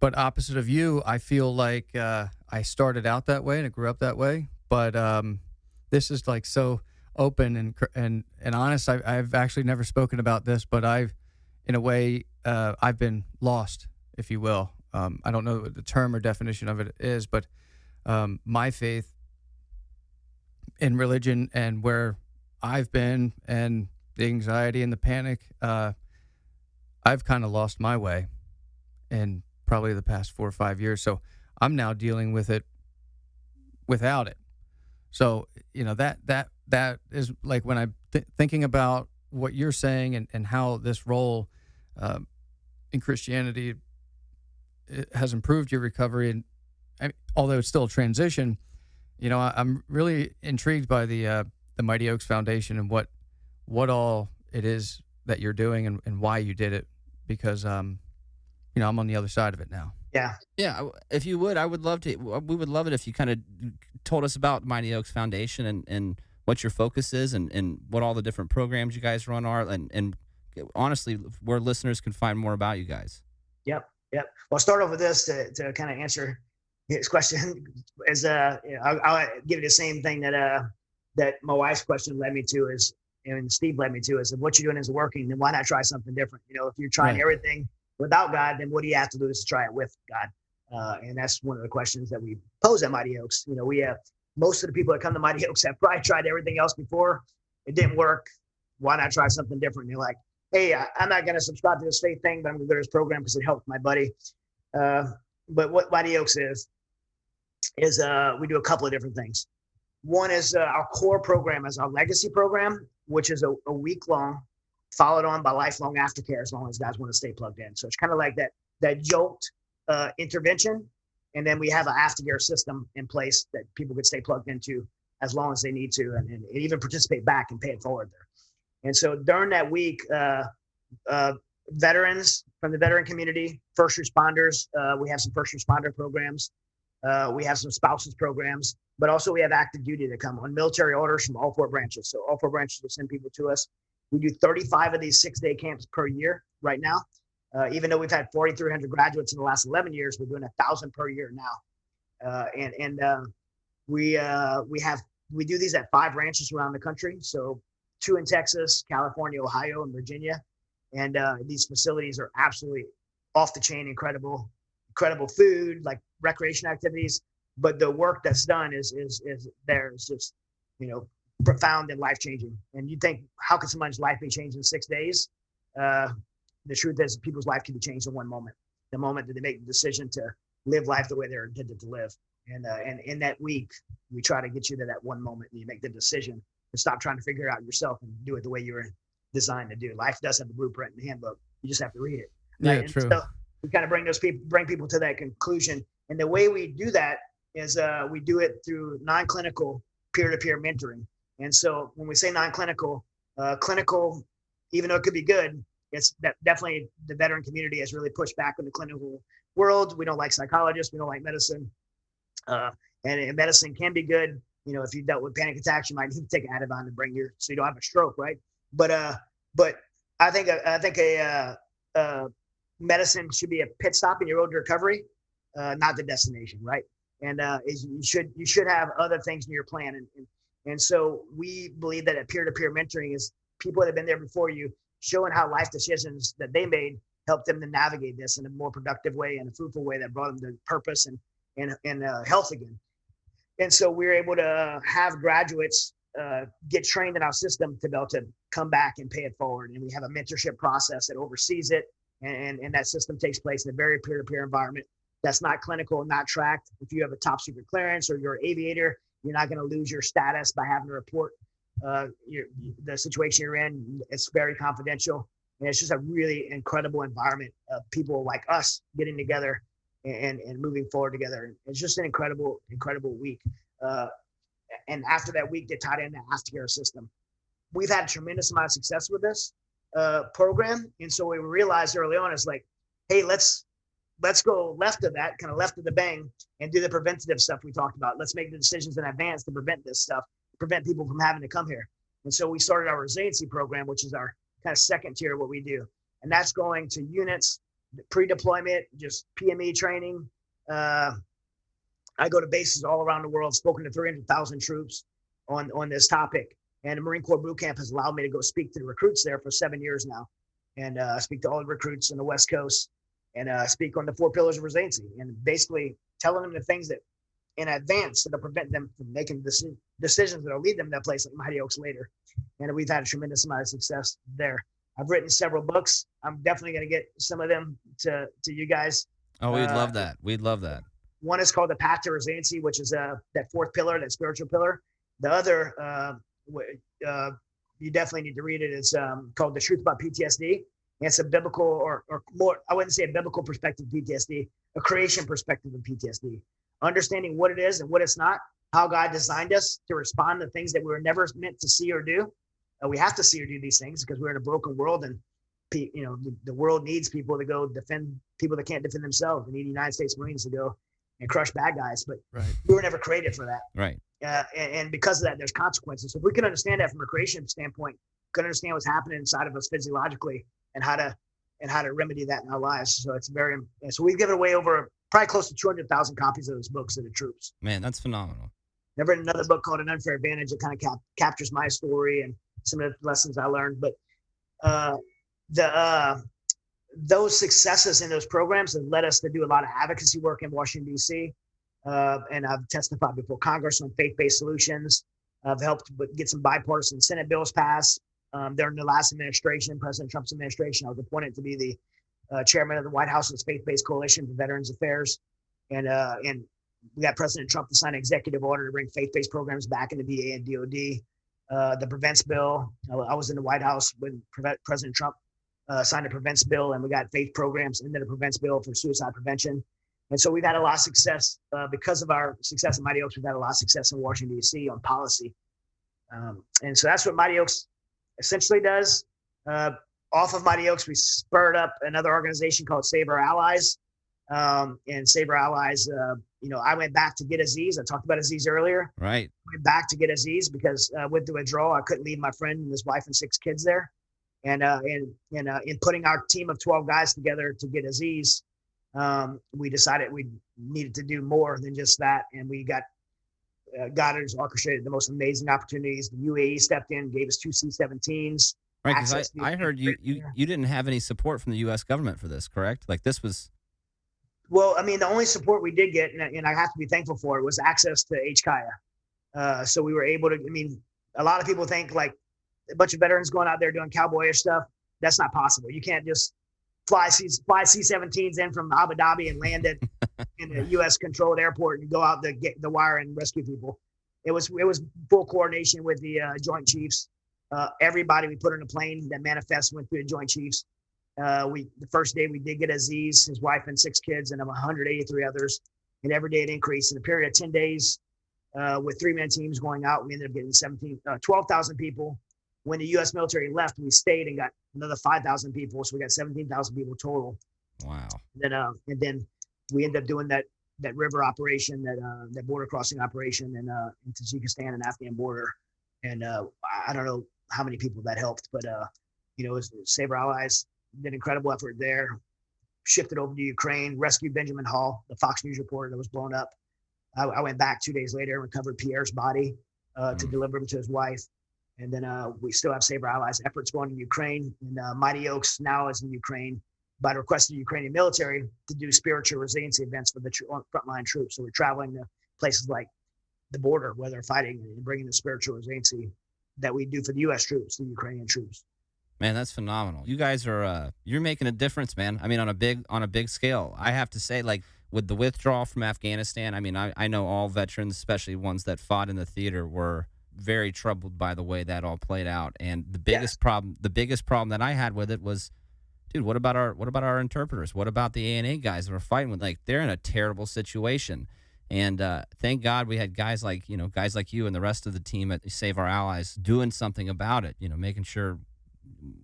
opposite of you, I feel like I started out that way and I grew up that way. But this is like so open and honest. I've actually never spoken about this, but I've been lost, if you will. I don't know what the term or definition of it is, but my faith in religion and where I've been and the anxiety and the panic, I've kind of lost my way in probably the past 4 or 5 years. So I'm now dealing with it without it. So, that is like when I'm thinking about what you're saying and how this role in Christianity has improved your recovery, and although it's still a transition, I'm really intrigued by the Mighty Oaks Foundation and what all it is that you're doing and why you did it, because I'm on the other side of it now. Yeah. Yeah, if you would, I would love to. We would love it if you kind of told us about Mighty Oaks Foundation and what your focus is and what all the different programs you guys run are, and honestly, where listeners can find more about you guys. Yep. Yep. Well, I'll start off with this to kind of answer his question. Is I'll give you the same thing that my wife's question led me to is, and Steve led me to is, if what you're doing isn't working, then why not try something different? If you're trying everything without God, then what do you have to do is try it with God? And that's one of the questions that we pose at Mighty Oaks. We have most of the people that come to Mighty Oaks have probably tried everything else before. It didn't work. Why not try something different? And you're like, hey, I'm not going to subscribe to this faith thing, but I'm going to go to this program because it helped my buddy. But what Mighty Oaks is we do a couple of different things. One is our core program is our legacy program, which is a week long, followed on by lifelong aftercare as long as guys want to stay plugged in. So it's kind of like that jolt intervention. And then we have an aftercare system in place that people could stay plugged into as long as they need to and even participate back and pay it forward there. And so during that week, veterans from the veteran community, first responders, we have some first responder programs. We have some spouses programs, but also we have active duty that come on military orders from all four branches. So all four branches will send people to us. We do 35 of these 6-day camps per year right now. Even though we've had 4,300 graduates in the last 11 years, we're doing 1,000 per year now. We do these at 5 ranches around the country. So 2 in Texas, California, Ohio, and Virginia. And these facilities are absolutely off the chain, incredible food, like recreation activities. But the work that's done is just, profound and life-changing. And you think, how could someone's life be changed in 6 days? The truth is people's life can be changed in one moment, the moment that they make the decision to live life the way they're intended to live. And in that week, we try to get you to that one moment and you make the decision to stop trying to figure it out yourself and do it the way you were designed to do. Life does have the blueprint and the handbook. You just have to read it. Right? Yeah, true. So we kind of bring people to that conclusion. And the way we do that is we do it through non-clinical peer-to-peer mentoring. And so when we say non-clinical, clinical, even though it could be good, it's definitely the veteran community has really pushed back in the clinical world. We don't like psychologists. We don't like medicine. And medicine can be good. If you dealt with panic attacks, you might need to take an Ativan to so you don't have a stroke, right? But I think medicine should be a pit stop in your road to recovery, not the destination, right? And you should have other things in your plan. And so we believe that a peer-to-peer mentoring is people that have been there before you, showing how life decisions that they made helped them to navigate this in a more productive way and a fruitful way that brought them to purpose and health again. And so we're able to have graduates get trained in our system to be able to come back and pay it forward. And we have a mentorship process that oversees it. And that system takes place in a very peer-to-peer environment that's not clinical, not tracked. If you have a top secret clearance or you're an aviator, you're not going to lose your status by having to report the situation you're in. It's very confidential. And it's just a really incredible environment of people like us getting together and moving forward together. It's just an incredible week. And after that week, they tied in the aftercare system. We've had a tremendous amount of success with this program. And so we realized early on, it's like, hey, let's go left of that, kind of left of the bang, and do the preventative stuff we talked about. Let's make the decisions in advance to prevent this stuff, prevent people from having to come here. And so we started our resiliency program, which is our kind of second tier of what we do. And that's going to units, pre-deployment, just PME training. I go to bases all around the world, spoken to 300,000 troops on this topic. And the Marine Corps boot camp has allowed me to go speak to the recruits there for 7 years now. And speak to all the recruits on the West Coast and speak on the 4 pillars of resiliency and basically telling them the things that in advance that'll prevent them from making decisions that'll lead them to that place like Mighty Oaks later. And we've had a tremendous amount of success there. I've written several books. I'm definitely going to get some of them to you guys. Oh, we'd love that. We'd love that. One is called The Path to Resiliency, which is that 4th pillar, that spiritual pillar. The other, you definitely need to read it. It's called The Truth About PTSD. And it's a biblical or more, I wouldn't say a biblical perspective of PTSD, a creation perspective of PTSD. Understanding what it is and what it's not, how God designed us to respond to things that we were never meant to see or do. We have to see or do these things because we're in a broken world, and the world needs people to go defend people that can't defend themselves. We need United States Marines to go and crush bad guys, but Right. we were never created for that. Right. And because of that, there's consequences. So if we can understand that from a creation standpoint, can understand what's happening inside of us physiologically and how to remedy that in our lives. So it's so we've given away over probably close to 200,000 copies of those books to the troops. Man, that's phenomenal. I've written another book called An Unfair Advantage that kind of captures my story and some of the lessons I learned. But those successes in those programs have led us to do a lot of advocacy work in Washington, D.C. And I've testified before Congress on faith-based solutions. I've helped get some bipartisan Senate bills passed. During the last administration, President Trump's administration, I was appointed to be the chairman of the White House's Faith-Based Coalition for Veterans Affairs. And we got President Trump to sign an executive order to bring faith-based programs back into VA and DOD. The Prevents Bill, I was in the White House when President Trump signed the Prevents Bill, and we got faith programs into the Prevents Bill for suicide prevention. And so we've had a lot of success because of our success in Mighty Oaks. We've had a lot of success in Washington, D.C. on policy. And so that's what Mighty Oaks essentially does. Off of Mighty Oaks, we spurred up another organization called Save Our Allies. And Save Our Allies, I went back to get Aziz. I talked about Aziz earlier. Right. I went back to get Aziz because with the withdrawal, I couldn't leave my friend and his wife and 6 kids there. And in putting our team of 12 guys together to get Aziz, we decided we needed to do more than just that. And we got God has orchestrated the most amazing opportunities. The UAE stepped in, gave us 2 C-17s. Right, because I heard you didn't have any support from the U.S. government for this, correct? Like this was. Well, I mean, the only support we did get, and I have to be thankful for it, was access to HKIA. So we were able to. I mean, a lot of people think like a bunch of veterans going out there doing cowboyish stuff. That's not possible. You can't just fly C-17s in from Abu Dhabi and land it in a U.S. controlled airport and go out to get the wire and rescue people. It was full coordination with the Joint Chiefs. Everybody we put on a plane that manifest went through the Joint Chiefs. The first day we did get Aziz, his wife and 6 kids, and 183 others. And every day it increased. In a period of 10 days, with 3-man teams going out, we ended up getting 12,000 people. When the U.S. military left, we stayed and got another 5,000 people. So we got 17,000 people total. Wow. And then we ended up doing that river operation, that border crossing operation in Tajikistan and Afghan border. And I don't know how many people that helped, but Save Our Allies did an incredible effort there. Shifted over to Ukraine, rescued Benjamin Hall, the Fox News reporter that was blown up. I went back 2 days later and recovered Pierre's body to deliver him to his wife. And then we still have Save Our Allies efforts going to Ukraine. And Mighty Oaks now is in Ukraine by the request of the Ukrainian military to do spiritual resiliency events for the frontline troops. So we're traveling to places like the border where they're fighting and bringing the spiritual resiliency that we do for the U.S. troops, the Ukrainian troops. Man, that's phenomenal. You guys are you're making a difference, man. I mean, on a big scale. I have to say, like with the withdrawal from Afghanistan, I mean, I know all veterans, especially ones that fought in the theater, were very troubled by the way that all played out. And the biggest problem that I had with it was, dude, what about our interpreters? What about the ANA guys that were fighting with? Like, they're in a terrible situation. And thank God we had guys like you and the rest of the team at Save Our Allies doing something about it. Making sure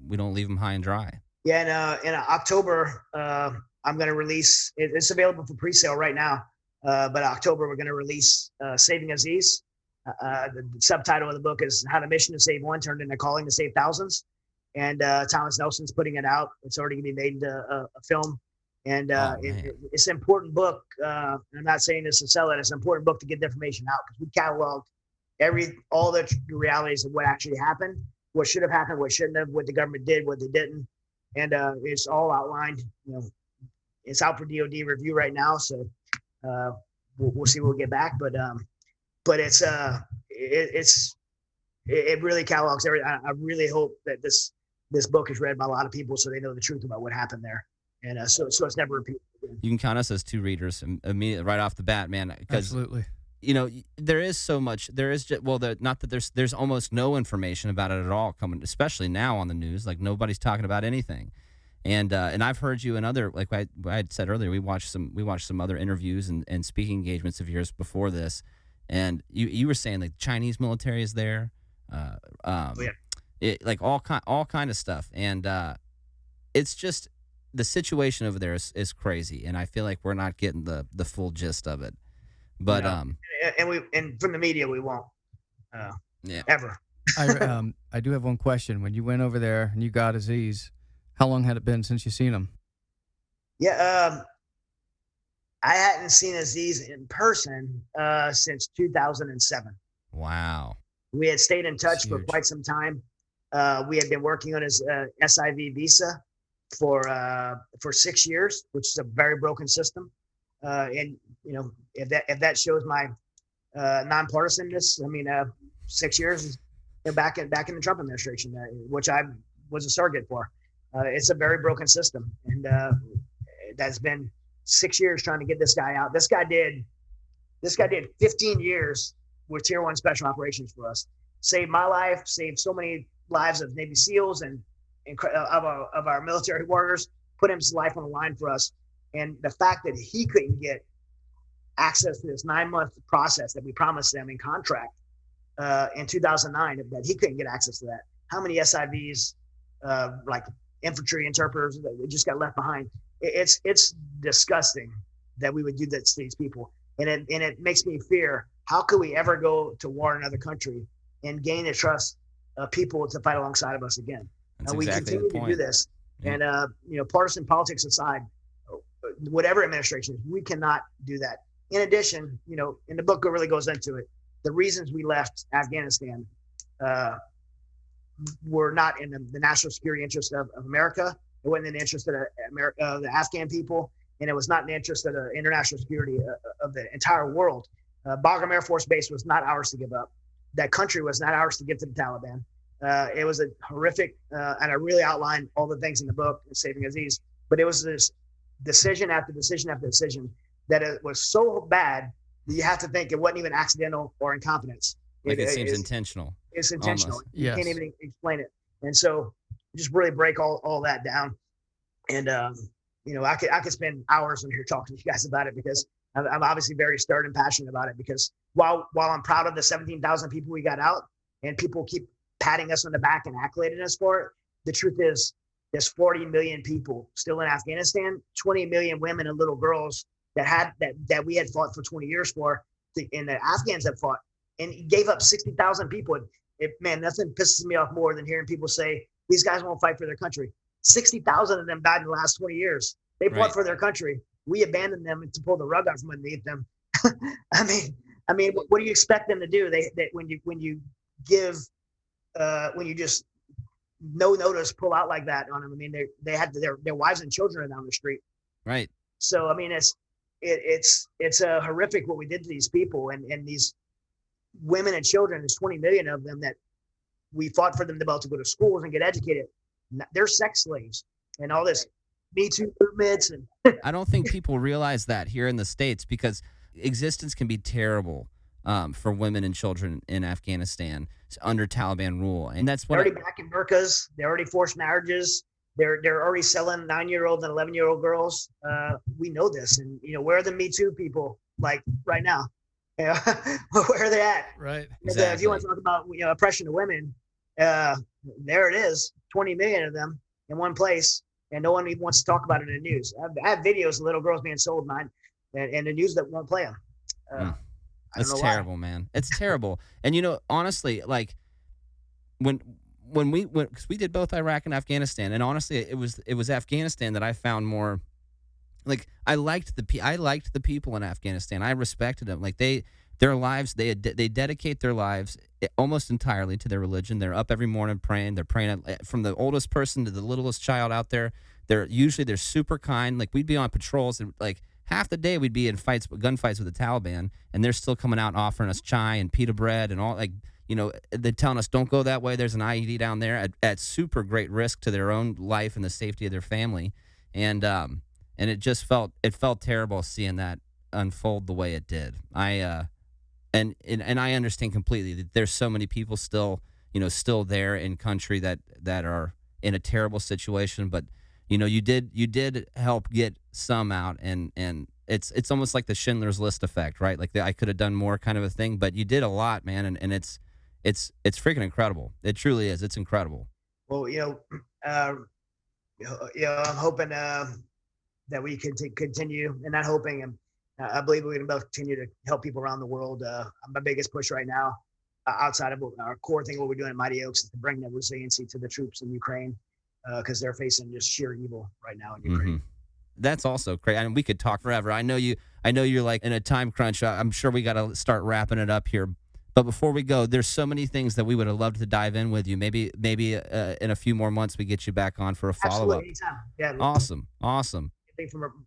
we don't leave them high and dry. Yeah, in October, I'm going to release. It's available for pre-sale right now. But October we're going to release Saving Aziz. The subtitle of the book is How the Mission to Save One Turned into Calling to Save Thousands. And Thomas Nelson's putting it out. It's already going to be made into a film. And it's an important book. I'm not saying this to sell it. It's an important book to get the information out because we cataloged all the realities of what actually happened, what should have happened, what shouldn't have, what the government did, what they didn't. And it's all outlined. It's out for DOD review right now. So we'll see what we'll get back. But it really catalogs everything. I really hope that this book is read by a lot of people so they know the truth about what happened there. And so it's never repeated again. You can count us as 2 readers immediately right off the bat, man. Absolutely. There is so much. There is just, not that there's almost no information about it at all coming, especially now on the news. Like nobody's talking about anything. And I've heard you in other, like I had said earlier, we watched some other interviews and speaking engagements of yours before this, and you were saying like Chinese military is there, like all kind of stuff, and it's just the situation over there is crazy, and I feel like we're not getting the full gist of it. But No. And from the media we won't yeah. ever. I do have one question. When you went over there and you got Aziz, how long had it been since you seen him? Yeah, I hadn't seen Aziz in person since 2007. Wow. We had stayed in touch That's for huge. quite some time. We had been working on his SIV visa for 6 years, which is a very broken system. And if that shows my nonpartisanness, I mean, 6 years is back in the Trump administration, which I was a surrogate for. It's a very broken system, and that's been 6 years trying to get this guy out. This guy did 15 years with Tier 1 Special Operations for us. Saved my life, saved so many lives of Navy SEALs and of our military warriors, put his life on the line for us. And the fact that he couldn't get access to this 9-month process that we promised them in contract in 2009, that he couldn't get access to that. How many SIVs, like infantry interpreters, that just got left behind? It's disgusting that we would do that to these people, and it makes me fear. How could we ever go to war in another country and gain the trust of people to fight alongside of us again? That's We exactly continue the point. to do this, Yeah. and partisan politics aside, whatever administration, we cannot do that. In addition, and the book really goes into it, the reasons we left Afghanistan were not in the national security interest of America. It wasn't in the interest of the Afghan people, and it was not in the interest of the international security of the entire world. Bagram Air Force Base was not ours to give up. That country was not ours to give to the Taliban. It was a horrific, and I really outlined all the things in the book, Saving Aziz, but it was this decision after decision after decision that it was so bad that you have to think it wasn't even accidental or incompetence. Like it seems intentional. It's intentional. Almost. You Yes. can't even explain it. And so just really break all that down. And, I could spend hours on here talking to you guys about it, because I'm obviously very stirred and passionate about it, because while I'm proud of the 17,000 people we got out and people keep patting us on the back and accolading us for it, the truth is there's 40 million people still in Afghanistan, 20 million women and little girls that we had fought for 20 years for, and the Afghans have fought, and gave up 60,000 people. Man, nothing pisses me off more than hearing people say these guys won't fight for their country. 60,000 of them died in the last 20 years. They fought Right. for their country. We abandoned them to pull the rug out from underneath them. I mean, what do you expect them to do? When you just no notice pull out like that on them. I mean, they had their wives and children down the street. Right. So I mean, it's a horrific what we did to these people, and these women and children. There's 20 million of them that we fought for them to be able to go to schools and get educated. They're sex slaves and all this Me Too movements. And I don't think people realize that here in the States, because existence can be terrible for women and children in Afghanistan under Taliban rule. And that's they're what already back in burqas. They're already forced marriages. They're already selling 9-year-old and 11-year-old girls. We know this, and where are the Me Too people like right now? Where are they at? Right. If you want to talk about oppression of women, there it is. 20 million of them in one place, and no one even wants to talk about it in the news. I have videos of little girls being sold, and the news that won't play them. I don't That's know why. terrible, man. It's terrible. And honestly, like when because we did both Iraq and Afghanistan, and honestly, it was Afghanistan that I found more. Like I liked the people in Afghanistan. I respected them. Like their lives, they dedicate their lives almost entirely to their religion. They're up every morning praying. They're praying from the oldest person to the littlest child out there. They're super kind. Like we'd be on patrols, and like half the day we'd be in gunfights with the Taliban, and they're still coming out and offering us chai and pita bread and all. Like they're telling us don't go that way. There's an IED down there at super great risk to their own life and the safety of their family. And it just felt terrible seeing that unfold the way it did. And I understand completely that there's so many people still there in country that are in a terrible situation, but you did help get some out, and it's almost like the Schindler's List effect, right? Like I could have done more kind of a thing, but you did a lot, man, and it's freaking incredible. It truly is. It's incredible. Well, I'm hoping that we can continue, and not hoping, and I believe we're going to continue to help people around the world. My biggest push right now, outside of our core thing, what we're doing at Mighty Oaks, is to bring that resiliency to the troops in Ukraine, because they're facing just sheer evil right now in Ukraine. Mm-hmm. That's also great. I mean, we could talk forever. I know you're like in a time crunch. I'm sure we got to start wrapping it up here. But before we go, there's so many things that we would have loved to dive in with you. Maybe in a few more months we get you back on for a follow up. Anytime. Yeah. Awesome. Anything from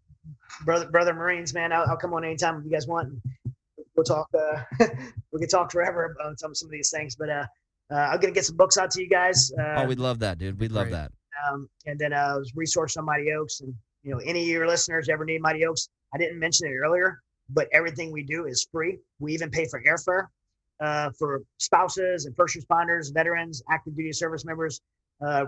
brother Marines, man. I'll come on anytime if you guys want. We'll talk. We can talk forever about some of these things. But I'm gonna get some books out to you guys. We'd love that, dude. We'd love that. And then resource on Mighty Oaks, and any of your listeners ever need Mighty Oaks, I didn't mention it earlier, but everything we do is free. We even pay for airfare for spouses and first responders, veterans, active duty service members.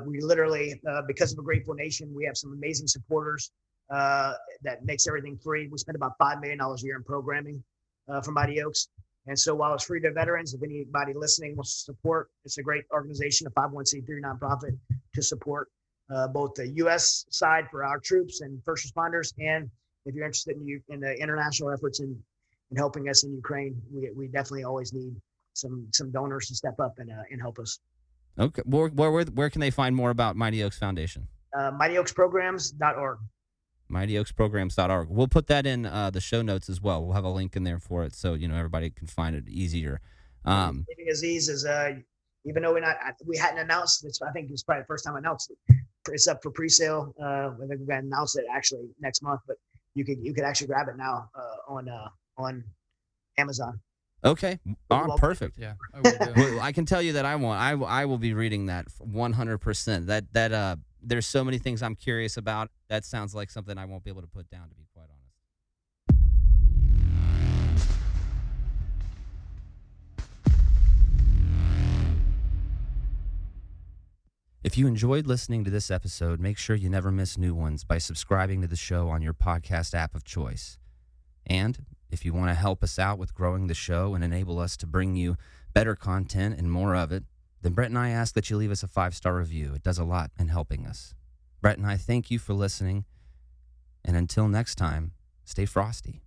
We literally, because of a grateful nation, we have some amazing supporters that makes everything free. We spend about $5 million a year in programming for Mighty Oaks. And so while it's free to veterans, if anybody listening wants to support, it's a great organization, a 501c3 nonprofit to support both the U.S. side for our troops and first responders. And if you're interested in the international efforts in helping us in Ukraine, we definitely always need some donors to step up and help us. Okay. Where can they find more about Mighty Oaks Foundation? MightyOaksPrograms.org. MightyOaksPrograms.org. We'll put that in the show notes as well. We'll have a link in there for it, so everybody can find it easier. Saving Aziz is even though we hadn't announced this, I think it's probably the first time I announced it. It's up for pre-sale. We're going to announce it actually next month, but you could actually grab it now on Amazon. Okay. Perfect. Yeah, I will do. Well, I can tell you that I will be reading that 100%. That there's so many things I'm curious about. That sounds like something I won't be able to put down, to be quite honest. If you enjoyed listening to this episode, make sure you never miss new ones by subscribing to the show on your podcast app of choice. And if you want to help us out with growing the show and enable us to bring you better content and more of it, then Brett and I ask that you leave us a 5-star review. It does a lot in helping us. Brett and I thank you for listening. And until next time, stay frosty.